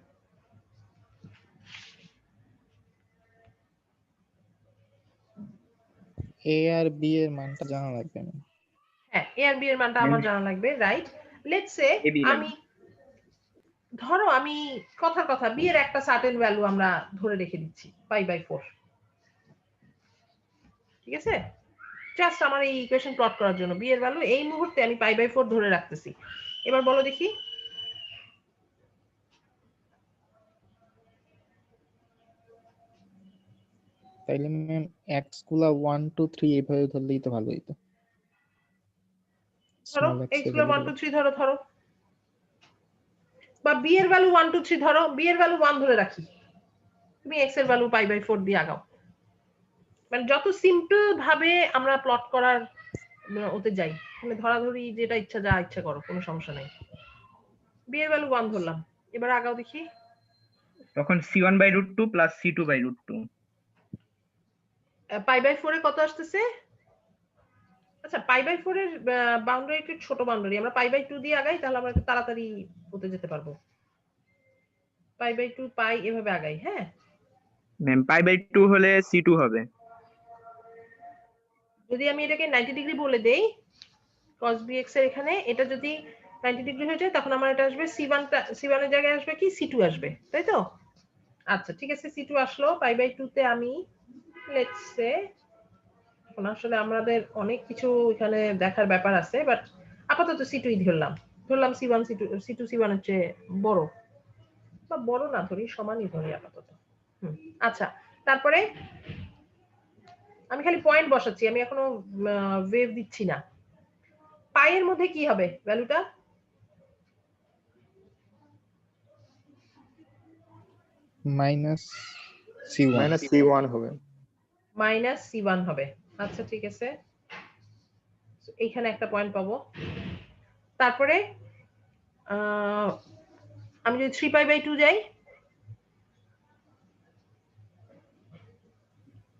Speaker 9: a আর b এর মানটা জানা লাগবে না।
Speaker 2: হ্যাঁ, a আর b এর মানটা আমার জানা লাগবে, right. Let's say
Speaker 10: A, B value।
Speaker 2: আমি ধরো আমি কথার কথা b এর একটা সার্টেন ভ্যালু আমরা ধরে রেখে দিচ্ছি π/4, ঠিক আছে? জাস্ট আমার এই ইকুয়েশন প্লট করার জন্য b এর ভ্যালু এই মুহূর্তে আমি π/4 ধরে রাখতেছি। এবার বলো দেখি
Speaker 9: তাইলে ম্যাম x গুলা 1 2 3 এইভাবে ধরলেই তো ভালো হইতো।
Speaker 2: ধরো
Speaker 9: Small x
Speaker 2: x
Speaker 9: এর
Speaker 2: গুলো 1
Speaker 9: value
Speaker 2: 2 3 ধরো, বা b এর ভ্যালু 1 2 3 ধরো, b এর ভ্যালু 1 ধরে রাখি, তুমি x এর ভ্যালু π/4 দিয়ে আগাও। মানে যত সিম্পল ভাবে আমরা প্লট করার ওতে যাই, মানে ধরাধরি যেটা ইচ্ছা যা ইচ্ছা করো, কোনো সমস্যা নাই। b এর ভ্যালু 1 ধরলাম, এবার আগাও দেখি।
Speaker 10: তখন c1/√2 প্লাস c2/√2।
Speaker 2: π/4 এ কত আসতেছে? আচ্ছা, π/4 এর বাউন্ডারি একটু ছোট বাউন্ডারি, আমরা π/2 দিয়ে আগাই তাহলে আমরা একটু তাড়াতাড়ি হতে যেতে পারবো। π/2 পাই এভাবে আগাই। হ্যাঁ
Speaker 10: ম্যাম π/2 হলে c2 হবে।
Speaker 2: যদি আমি এটাকে 90 ডিগ্রি বলে দেই, cos bx এর এখানে এটা যদি 90 ডিগ্রি হয়ে যায় তখন আমার এটা আসবে c1 এর জায়গায় আসবে কি c2 আসবে, তাই তো? আচ্ছা ঠিক আছে, c2 আসলো। π/2 তে আমি লেটস সে, এখন আসলে আমাদের অনেক কিছু এখানে দেখার ব্যাপার আছে, বাট আপাতত c2 ই ধরলাম c1 c2 c1 এর চেয়ে বড়, বা বড় না ধরি, সমানই ধরি আপাতত। আচ্ছা, তারপরে আমি খালি পয়েন্ট বসাচ্ছি, আমি এখনো ওয়েভ দিচ্ছি না। পাই এর মধ্যে কি হবে ভ্যালুটা?
Speaker 9: -c1 হবে।
Speaker 2: -c1 হবে। আচ্ছা ঠিক আছে, এইখানে একটা পয়েন্ট পাবো। তারপরে আমি যদি 3π/2 যাই,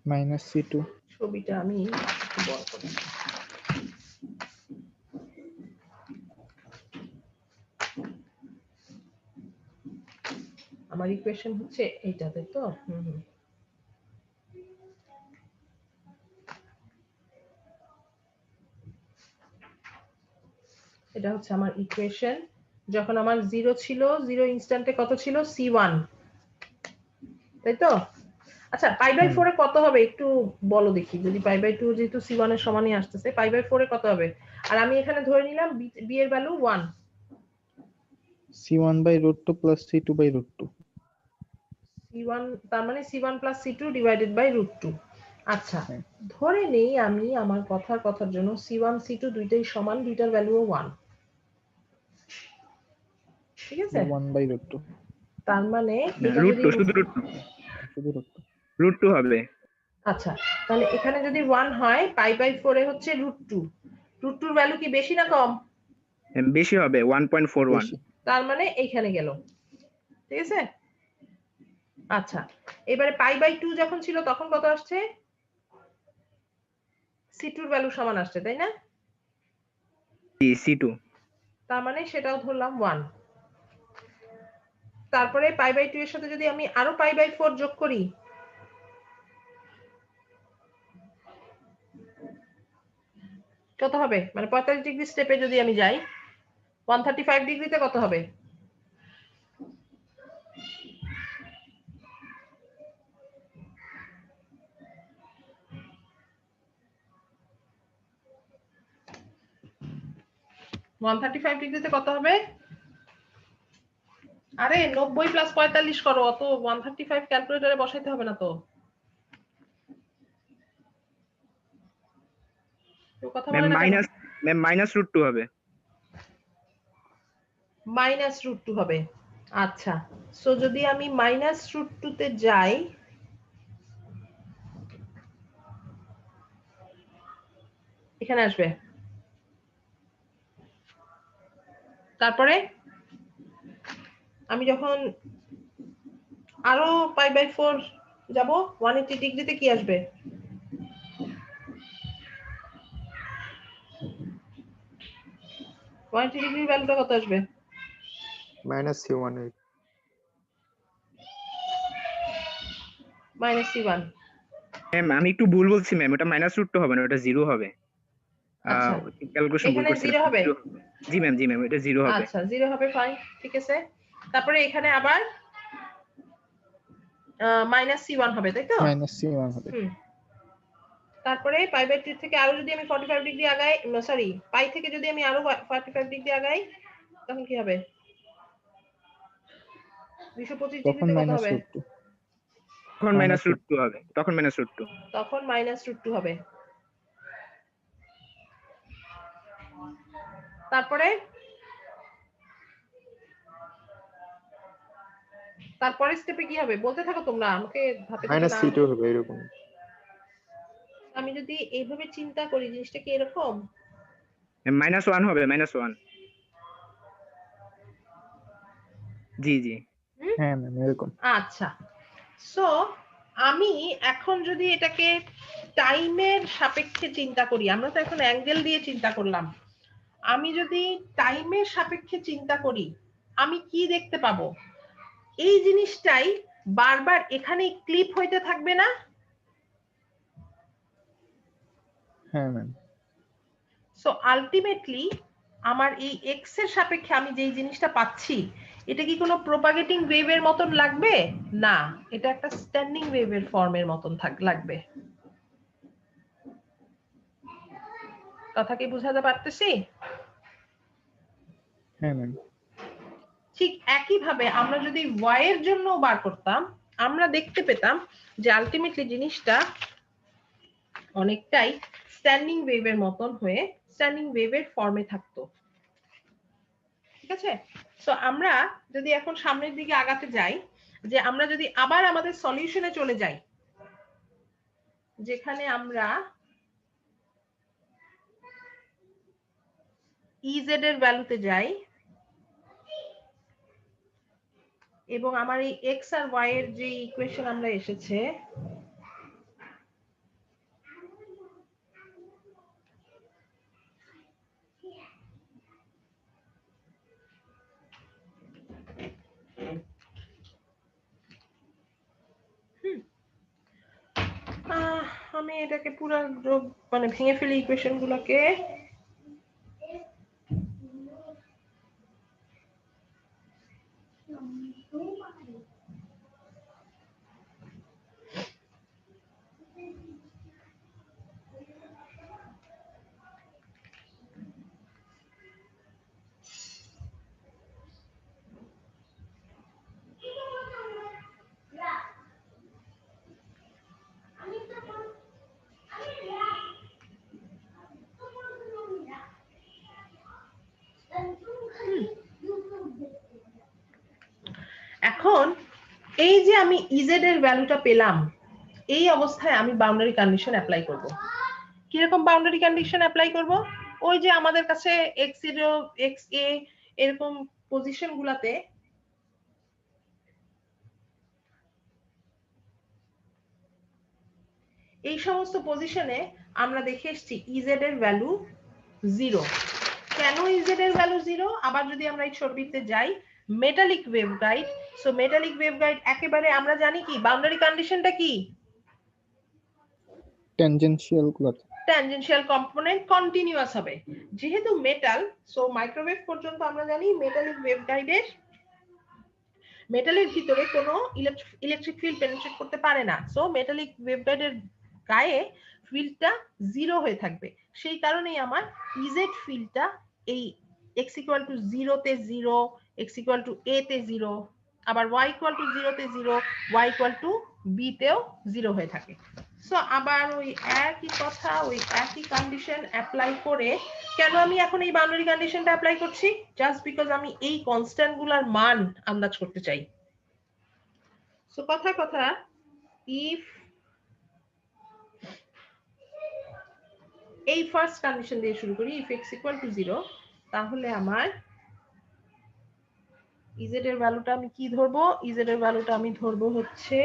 Speaker 9: -c2।
Speaker 2: ছবিটা আমি একটু বড় করি। আমার ইকুয়েশন হচ্ছে এইটাতে তো এটা হচ্ছে আমার ইকুয়েশন। যখন আমার 0 ছিল, 0 ইনস্ট্যান্টে কত ছিল? c1, তাই তো? আচ্ছা, π/4 এ কত হবে একটু বলো দেখি। যদি π/2 যেহেতু c1 এর সমানই আসতেছে, π/4 এ কত হবে? আর আমি এখানে ধরে নিলাম b এর value 1,
Speaker 9: c1/√2 plus c2/√2।
Speaker 2: c1 তার মানে c1 plus c2 divided by √2। আচ্ছা,
Speaker 9: হ্যাঁ।
Speaker 2: ধরে নেই আমি আমার কথার জন্য C1 C2 দুইটাই সমান, দুইটার ভ্যালু 1, ঠিক আছে?
Speaker 9: 1/√2
Speaker 2: তার মানে এটা
Speaker 10: রুট
Speaker 2: যদি
Speaker 10: টু, শুধু রুট টু,
Speaker 9: শুধু √2
Speaker 10: রুট টু হবে।
Speaker 2: আচ্ছা, তাহলে এখানে যদি 1 হয় π/4 এ হচ্ছে √2, √2 এর ভ্যালু কি বেশি না কম?
Speaker 10: বেশি হবে 1.41।
Speaker 9: বেশি।
Speaker 2: তার মানে এইখানে গেল, ঠিক আছে? আচ্ছা, এবারে π/2 যখন ছিল তখন কত আসছে? C2 এর ভ্যালু সমান আসছে, তাই না?
Speaker 10: C2
Speaker 2: তার মানে সেটাও ধরলাম 1। তারপরে π/2 এর সাথে যদি আমি আরো π/4 যোগ করি, কত হবে? মানে 45 ডিগ্রি স্টেপে যদি আমি যাই, 135 ডিগ্রিতে কত হবে? (135 ডিগ্রিতে কত হবে? আরে 90 প্লাস 45 করো, অত 135 ক্যালকুলেটরে বসাইতে হবে না তো। তো কথা বলে না কেন?
Speaker 10: মাইনাস রুট টু হবে।
Speaker 2: -√2 হবে। আচ্ছা, সো যদি আমি -√2 তে যাই, এখানে আসবে। তারপরে আমি যখন আরো π/4 যাব, 180 ডিগ্রিতে কি আসবে? ডিগ্রির ভ্যালুটা কত আসবে?
Speaker 9: -C1
Speaker 2: -C1।
Speaker 10: ম্যাম আমি একটু ভুল বলছি ম্যাম, ওটা মাইনাস রুট টু হবে না, ওটা জিরো হবে।
Speaker 2: আচ্ছা,
Speaker 10: ক্যালকুলেশন ভুল
Speaker 2: এখানে
Speaker 10: করছিলাম।
Speaker 2: 0 হবে।
Speaker 10: Zero হবে। জি ম্যাম এটা জিরো হবে।
Speaker 2: আচ্ছা, 0 হবে, ফাইন, ঠিক আছে। তারপরে এখানে আবার -C1 হবে, তাই তো?
Speaker 9: -C1 হবে।
Speaker 2: তারপরে π/2 থেকে আরো যদি আমি 45 ডিগ্রি আগাই, সরি, পাই থেকে যদি আমি আরো 45 ডিগ্রি আগাই, তখন কি হবে? 225
Speaker 9: তখন
Speaker 2: ডিগ্রিতে কত হবে?
Speaker 9: -√2
Speaker 10: তখন মাইনাস রুট টু হবে। তখন মাইনাস রুট টু।
Speaker 2: তখন -√2 হবে। তারপরে তারপরে স্টেপে কি হবে? বলতে থাকো তোমরা, আমাকে ধাপে ধাপে না।
Speaker 9: -C2 হবে এরকম।
Speaker 2: আমি যদি এইভাবে চিন্তা করি, জিনিসটা কি এরকম?
Speaker 10: -1 হবে, -1। জি।
Speaker 9: হ্যাঁ ম্যাম এরকম।
Speaker 2: আচ্ছা, সো আমি এখন যদি এটাকে টাইমের সাপেক্ষে চিন্তা করি, আমরা তো এখন অ্যাঙ্গেল দিয়ে চিন্তা করলাম, আমি যদি টাইমের সাপেক্ষে চিন্তা করি, আমি কি দেখতে পাবো? এই জিনিসটাই বারবার এখানে ক্লিপ হইতে থাকবে না?
Speaker 9: হ্যাঁ ম্যাম।
Speaker 2: সো আলটিমেটলি আমার এই এক্স এর সাপেক্ষে আমি যেই জিনিসটা পাচ্ছি, এটা কি কোনো প্রপাগেটিং ওয়েভের মতন লাগবে? না, এটা একটা স্ট্যান্ডিং ওয়েভের ফর্মের মতন লাগবে। কথা কি বুঝাতে পারতেছি?
Speaker 9: হ্যাঁ ম্যাম।
Speaker 2: ঠিক একইভাবে আমরা যদি y এর জন্য বার করতাম, আমরা দেখতে পেতাম যে আলটিমেটলি জিনিসটা অনেকটাই স্ট্যান্ডিং ওয়েভের মতন হয়ে স্ট্যান্ডিং ওয়েভের ফর্মে থাকতো, ঠিক আছে? সো আমরা যদি এখন সামনের দিকে আগাতে যাই, যে আমরা যদি আবার আমাদের সলিউশনে চলে যাই, যেখানে আমরা Ez এর ভ্যালুতে যাই এবং আমার এই x আর y এর যে ইকুয়েশন আমরা এসেছে, আমি এটাকে পুরো মানে ভেঙে ফেলি ইকুয়েশন গুলোকে। এই যে আমি ইজেড এর ভ্যালুটা পেলাম, এই অবস্থায় আমি বাউন্ডারি কন্ডিশন অ্যাপ্লাই করব। কিরকম বাউন্ডারি কন্ডিশন অ্যাপ্লাই করব? ওই যে আমাদের কাছে x0 xa এরকম পজিশন গুলাতে এই সমস্ত পজিশনে আমরা দেখে এসেছি ইজেড এর ভ্যালু 0। কেন ইজেড এর ভ্যালু 0? আবার যদি আমরা এই ছবিতে যাই, metallic waveguide, so metallic waveguide একেবারে আমরা জানি কি বাউন্ডারি কন্ডিশনটা কি?
Speaker 9: ট্যানজেনশিয়াল গুলোতে
Speaker 2: ট্যানজেনশিয়াল কম্পোনেন্ট কন্টিনিউয়াস হবে। যেহেতু মেটাল, সো মাইক্রোওয়েভ পর্যন্ত আমরা জানি মেটালিক ওয়েভগাইডের মেটালের ভিতরে কোনো ইলেকট্রিক ফিল্ড পেনিট্রেট করতে পারে না। সো মেটালিক ওয়েভগাইডের গায়ে ফিল্ডটা 0 হয়ে থাকবে। সেই কারণেই আমার ইজেড ফিল্ডটা এই x = 0 তে 0, x = a তে 0, আবার y = 0 তে 0, y = b তেও 0 হয়ে থাকে। সো আবার ওই একই কথা, ওই একই কন্ডিশন অ্যাপ্লাই করে, কেন আমি এখন এই বাউন্ডারি কন্ডিশনটা অ্যাপ্লাই করছি? জাস্ট বিকজ আমি এই কনস্ট্যান্ট গুলার মান আন্দাজ করতে চাই। সো কথা ইফ এই ফার্স্ট কন্ডিশন দিয়ে শুরু করি, ইফ x = 0, তাহলে আমার ইজেড এর ভ্যালুটা আমি কি ধরবো? ইজেড এর ভ্যালুটা আমি ধরবো হচ্ছে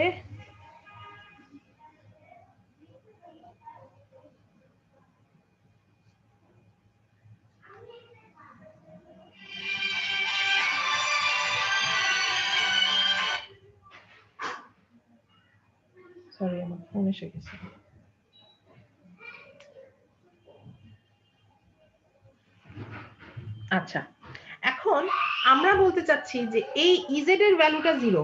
Speaker 2: সরি আমার ফোন এসে গেছে। আচ্ছা, এখন আমরা বলতে চাচ্ছি যে এই ইজেড এর ভ্যালুটা 0।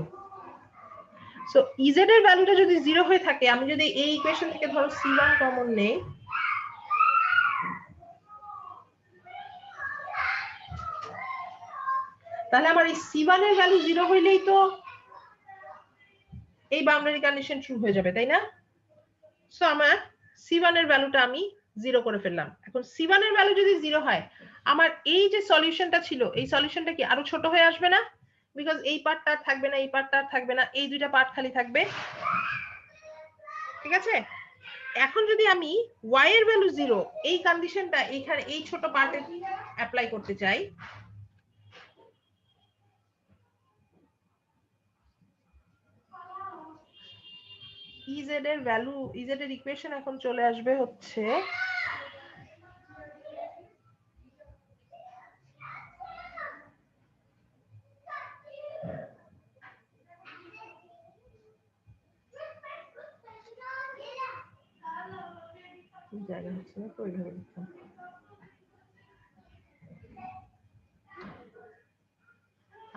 Speaker 2: সো ইজেড এর ভ্যালুটা যদি 0 হয়ে থাকে, আমি যদি এই ইকুয়েশন থেকে ধরো c1 কমন নেই, তাহলে আমার এই c1 এর ভ্যালু 0 হইলেই তো এই বাউন্ডারি কন্ডিশন ট্রু হয়ে যাবে, তাই না? সো আমার c1 এর ভ্যালুটা আমি 0 করে ফেললাম। এখন c1 এর ভ্যালু যদি 0 হয়, আমার এই যে সলিউশনটা ছিল, এই সলিউশনটা কি আরো ছোট হয়ে আসবে না? বিকজ এই পার্টটা আর থাকবে না, এই পার্টটা আর থাকবে না, এই দুইটা পার্ট খালি থাকবে। ঠিক আছে? এখন যদি আমি y এর ভ্যালু 0, এই কন্ডিশনটা এখানে এই ছোট পার্টে অ্যাপ্লাই করতে চাই, ইজেড এর ভ্যালু, ইজেড এর ইকুয়েশন এখন চলে আসবে হচ্ছে জায়গা হচ্ছে না তো ওইভাবে লিখলাম।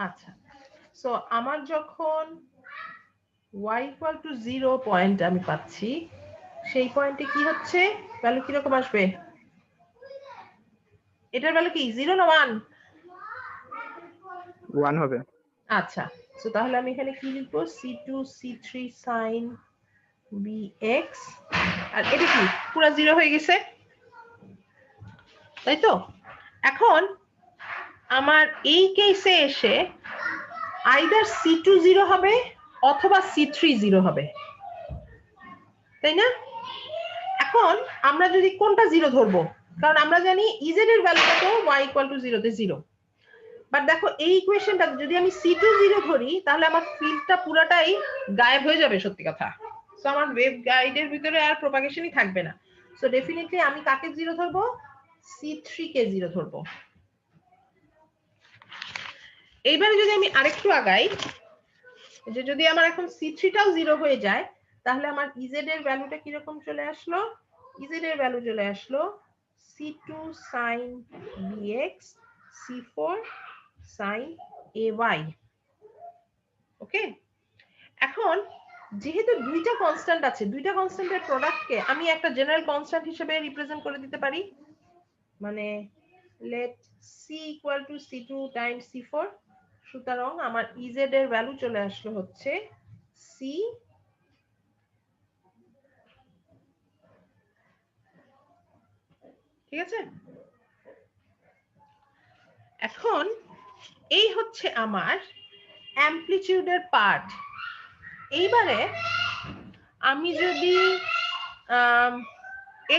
Speaker 2: আচ্ছা, সো আমার যখন y = 0 পয়েন্ট আমি পাচ্ছি, সেই পয়েন্টে কি হচ্ছে? ভ্যালু কিরকম আসবে? এটার ভ্যালু কি 0 না 1?
Speaker 10: 1 হবে।
Speaker 2: আচ্ছা, সো তাহলে আমি এখানে কি লিখবো? c2 c3 sin bx, আর এটা কি পুরো 0 হয়ে গেছে, তাই তো? এখন আমার এই কেসে এসে আইদার c2 0 হবে অথবা c3 0 হবে, তাই না? এখন আমরা যদি কোনটা 0 ধরবো, কারণ আমরা জানি ইজেড এর ভ্যালুটা তো y = 0 তে 0। বাট দেখো এই ইকুয়েশনটা যদি আমি c2 0 ধরি, তাহলে আমার ফিল্ডটা পুরাটাই গায়েব হয়ে যাবে, সত্যি কথা। সো আমার ওয়েভ গাইডের ভিতরে আর প্রপাগেশনই থাকবে না। সো ডেফিনেটলি আমি কাকে 0 ধরবো? c3 কে 0 ধরবো। এইবারে যদি আমি আরেকটু আগাই, যে যদি আমার এখন c3 টাও 0 হয়ে যায়, তাহলে আমার ইজেড এর ভ্যালুটা কিরকম চলে আসলো? ইজেড এর ভ্যালু চলে আসলো c2 sin bx, c4 sin ay। ওকে, এখন যেহেতু দুইটা কনস্ট্যান্ট আছে, দুইটা কনস্ট্যান্টের প্রোডাক্টকে আমি একটা জেনারেল কনস্ট্যান্ট হিসেবে রিপ্রেজেন্ট করে দিতে পারি। মানে late c = c2 Times c4। সুতরাং আমার ইজেড এর ভ্যালু চলে আসলো হচ্ছে c, ঠিক আছে? এখন এই হচ্ছে আমার অ্যামপ্লিটিউডের পার্ট। এইবারে আমি যদি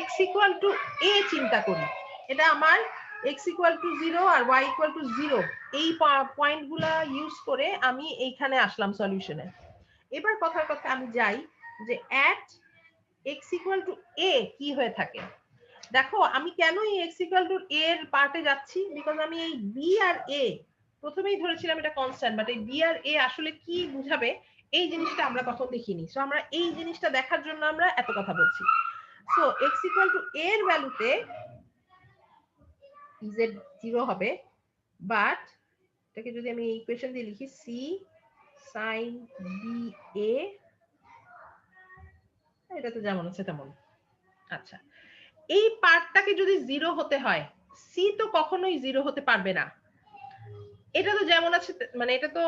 Speaker 2: x ইকুয়াল টু a চিন্তা করি, এটা আমার x ইকুয়াল টু 0 আর y ইকুয়াল টু 0 এই পয়েন্টগুলা ইউজ করে আমি এইখানে আসলাম সলিউশনে। এবার কথার কথা আমি যাই যে at x equal two a কি হয়ে থাকে। দেখো আমি কেন এই x ইকুয়াল টু a এর পার্টে যাচ্ছি, বিকজ আমি এই b আর a প্রথমেই ধরেছিলাম এটা কনস্ট্যান্ট, বাট এই b আর a আসলে কি বুঝাবে এই জিনিসটা আমরা তখন দেখিনি। সো আমরা এই জিনিসটা দেখার জন্য আমরা এত কথা বলছি। So x equal two a এর ভ্যালুতে z 0 হবে, বাট এটাকে যদি আমি ইকুয়েশন দিয়ে লিখি c sin ba, এটা তো যেমন আছে তেমন। আচ্ছা, এই পার্টটাকে যদি 0 হতে হয়, c তো কখনোই 0 হতে পারবে না। এটা তো যেমন আছে, মানে এটা তো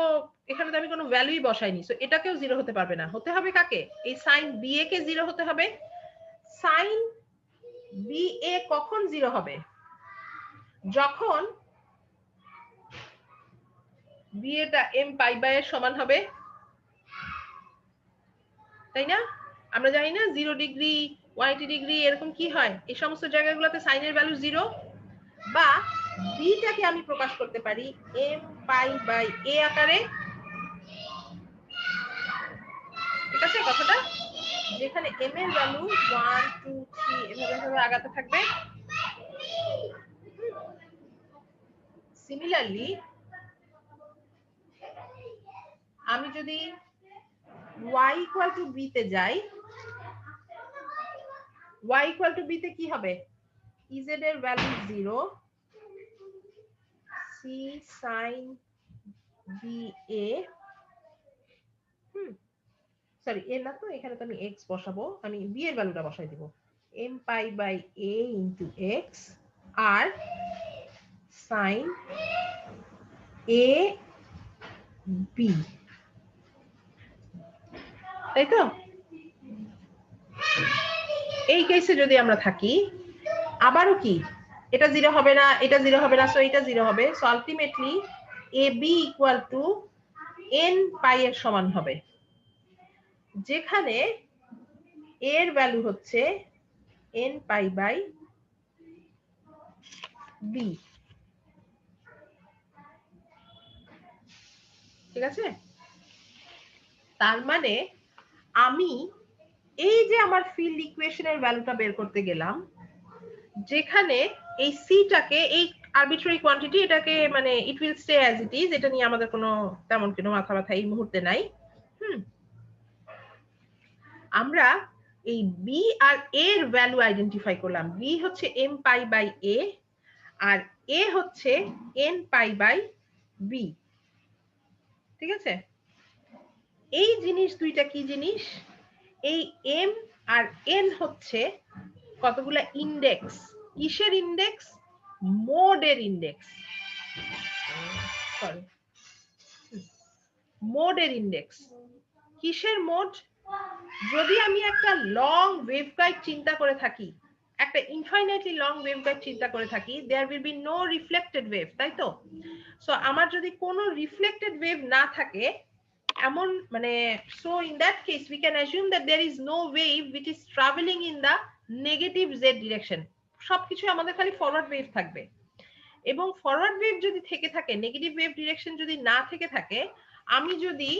Speaker 2: এখানে তো আমি কোনো ভ্যালুই বসাইনি, সো এটাকেও 0 হতে পারবে না। হতে হবে কাকে? এই sin ba কে 0 হতে হবে। sin ba কখন 0 হবে? যখন ba টা m পাই বাই এর সমান হবে, তাই না? আমরা জানি না 0 ডিগ্রি 180 ডিগ্রি এরকম কি হয়, এই সমস্ত জায়গাগুলোতে সাইন এর ভ্যালু 0। বা b টাকে আমি প্রকাশ করতে পারি m পাই বাই a আকারে, ঠিক আছে কথাটা? যেখানে m এর ভ্যালু 1 2 3 এভাবে আগাতে থাকবে। সিমিলারলি আমি যদি y ইকুয়াল টু b তে যাই, y ইকুয়াল টু b তে কি হবে? ez এর value 0, c sin ba, sorry এ না তো, এখানে তো আমি x বসাবো, আমি b এর ভ্যালুটা বসাই দিব m pi by a into x আর sin a b, তাই তো? এই কেসে যদি আমরা থাকি, আবারও কি এটা 0 হবে না, এটা 0 হবে না, সো এটা 0 হবে। So ultimately ab equal to n পাই এর সমান হবে, যেখানে a এর ভ্যালু হচ্ছে n পাই বাই b, ঠিক আছে? তার মানে আমি এই যে আমার ফিল্ড ইকুয়েশনের ভ্যালুটা বের করতে গেলাম, যেখানে এই c টাকে, এই আরবিট্রারি কোয়ান্টিটি, এটাকে মানে it will stay as it is, এটা নিয়ে আমাদের কোনো তেমন কোনো মাথা ব্যথা এই মুহূর্তে নাই। আমরা এই b আর a এর ভ্যালু আইডেন্টিফাই করলাম। b হচ্ছে m পাই বাই a আর a হচ্ছে n পাই বাই b, ঠিক আছে? এই জিনিস দুইটা কি জিনিস? এই m আর n হচ্ছে কতগুলা ইন্ডেক্স। কিসের ইন্ডেক্স? মোডের ইন্ডেক্স, সরি মোডের ইন্ডেক্স। কিসের মোড? যদি আমি একটা লং ওয়েভগাইড চিন্তা করে থাকি, একটা ইনফাইনাইটলি লং ওয়েভগাইড চিন্তা করে থাকি, there will be no reflected wave, তাই তো? সো আমার যদি কোনো রিফ্লেক্টেড ওয়েভ না থাকে, এমন মানে, so in that case we can assume that there is no wave which is travelling in the negative z direction. সবকিছু আমাদের খালি ফরওয়ার্ড ওয়েভ থাকবে, এবং ফরওয়ার্ড ওয়েভ যদি থেকে থাকে, নেগেটিভ ওয়েভ ডিরেকশন যদি না থেকে থাকে, আমি যদি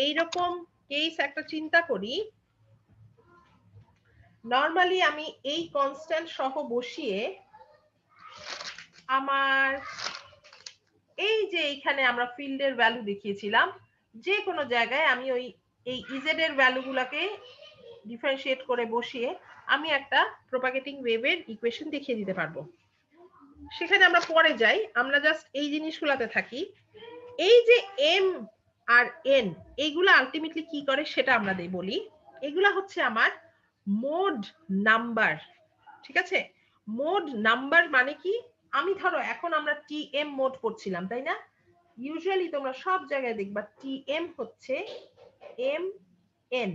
Speaker 2: এইরকম কেস একটা চিন্তা করি, নরমালি আমি এই কনস্ট্যান্ট সহ বসিয়ে আমার এই যে এখানে আমরা ফিল্ডের ভ্যালু দেখিয়েছিলাম, যে কোনো জায়গায় আমি ওই এই ইজেড এর ভ্যালুগুলোকে ডিফারেন্সিয়েট করে বসিয়ে আমি একটা প্রপাগেটিং ওয়েভের ইকুয়েশন দেখিয়ে দিতে পারবো। সেখানে আমরা পরে যাই, আমরা জাস্ট এই জিনিসগুলোতে থাকি। এই যে এম আর এন, এইগুলা আলটিমেটলি কি করে সেটা আমরা বলি। এগুলা হচ্ছে আমার মোড নাম্বার, ঠিক আছে? মোড নাম্বার মানে কি? আমি ধরো এখন আমরা টিএম মোড করছিলাম, তাই না? ইউজুয়ালি তোমরা সব জায়গায় দেখবা টিএম হচ্ছে এম এন,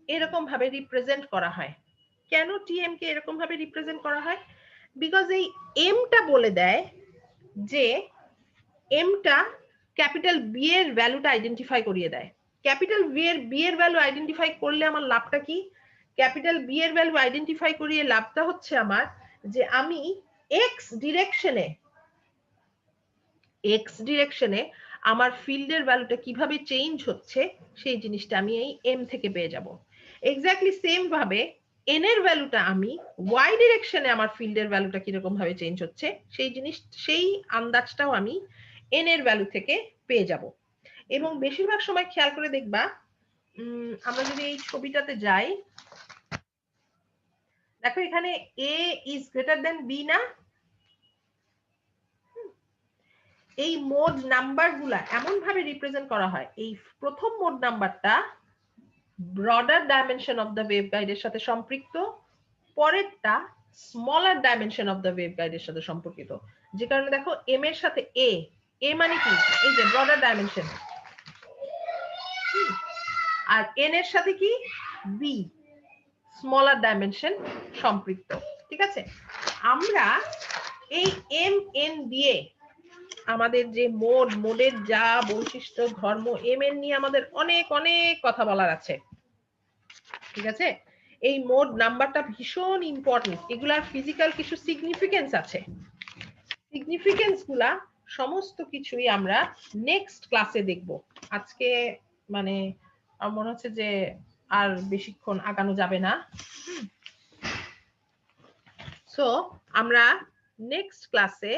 Speaker 2: এরকম ভাবে রিপ্রেজেন্ট করা হয়। কেন টিএম কে এরকম ভাবে রিপ্রেজেন্ট করা হয়? বিকজ এই এমটা বলে দেয় যে এমটা ক্যাপিটাল বি এর ভ্যালুটা আইডেন্টিফাই করিয়ে দেয়। ক্যাপিটাল বি এর ভ্যালু আইডেন্টিফাই করলে আমার লাভটা কি? ক্যাপিটাল বি এর ভ্যালু আইডেন্টিফাই করিয়ে লাভটা হচ্ছে আমার যে আমি এক্স ডিরেকশনে আমার ফিল্ডের ভ্যালুটা কিভাবে চেঞ্জ হচ্ছে সেই জিনিসটা আমি এই এম থেকে পেয়ে যাব। এক্স্যাক্টলি সেম ভাবে এন এর ভ্যালুটা আমি ওয়াই ডিরেকশনে আমার ফিল্ডের ভ্যালুটা কিরকম ভাবে চেঞ্জ হচ্ছে সেই আন্দাজটাও আমি এন এর ভ্যালু থেকে পেয়ে যাব। এবং বেশিরভাগ সময় খেয়াল করে দেখবা, আমরা যদি এই ছবিটাতে যাই, দেখো এখানে এ ইজ গ্রেটার দেন বি না? এই মোড নাম্বার গুলা এমন ভাবে রিপ্রেজেন্ট করা হয়, এই প্রথম মোড নাম্বারটা ব্রডার ডাইমেনশন অফ দ্য ওয়েভগাইডের সাথে সম্পৃক্ত, পরেরটা স্মলার ডাইমেনশন অফ দ্য ওয়েভগাইডের সাথে সম্পর্কিত। যে কারণে দেখো এম এর সাথে এ মানে কি? এই যে ব্রডার ডাইমেনশন, আর এন এর সাথে কি? বি, স্মলার ডাইমেনশন সম্পৃক্ত। ঠিক আছে, আমরা এই এম এন দিয়ে আমাদের যে মোডের যা বৈশিষ্ট্য, ধর্ম, এম এন নিয়ে আমাদের অনেক অনেক কথা বলার আছে। ঠিক আছে, এই মোড নাম্বারটা ভীষণ ইম্পর্টেন্ট, এগুলার ফিজিক্যাল কিছু সিগনিফিকেন্স আছে। সিগনিফিকেন্স গুলা সমস্ত কিছুই আমরা নেক্সট ক্লাসে দেখব। আজকে মানে আমার মনে হচ্ছে যে আর বেশিক্ষণ আগানো যাবে না। সো আমরা নেক্সট ক্লাসে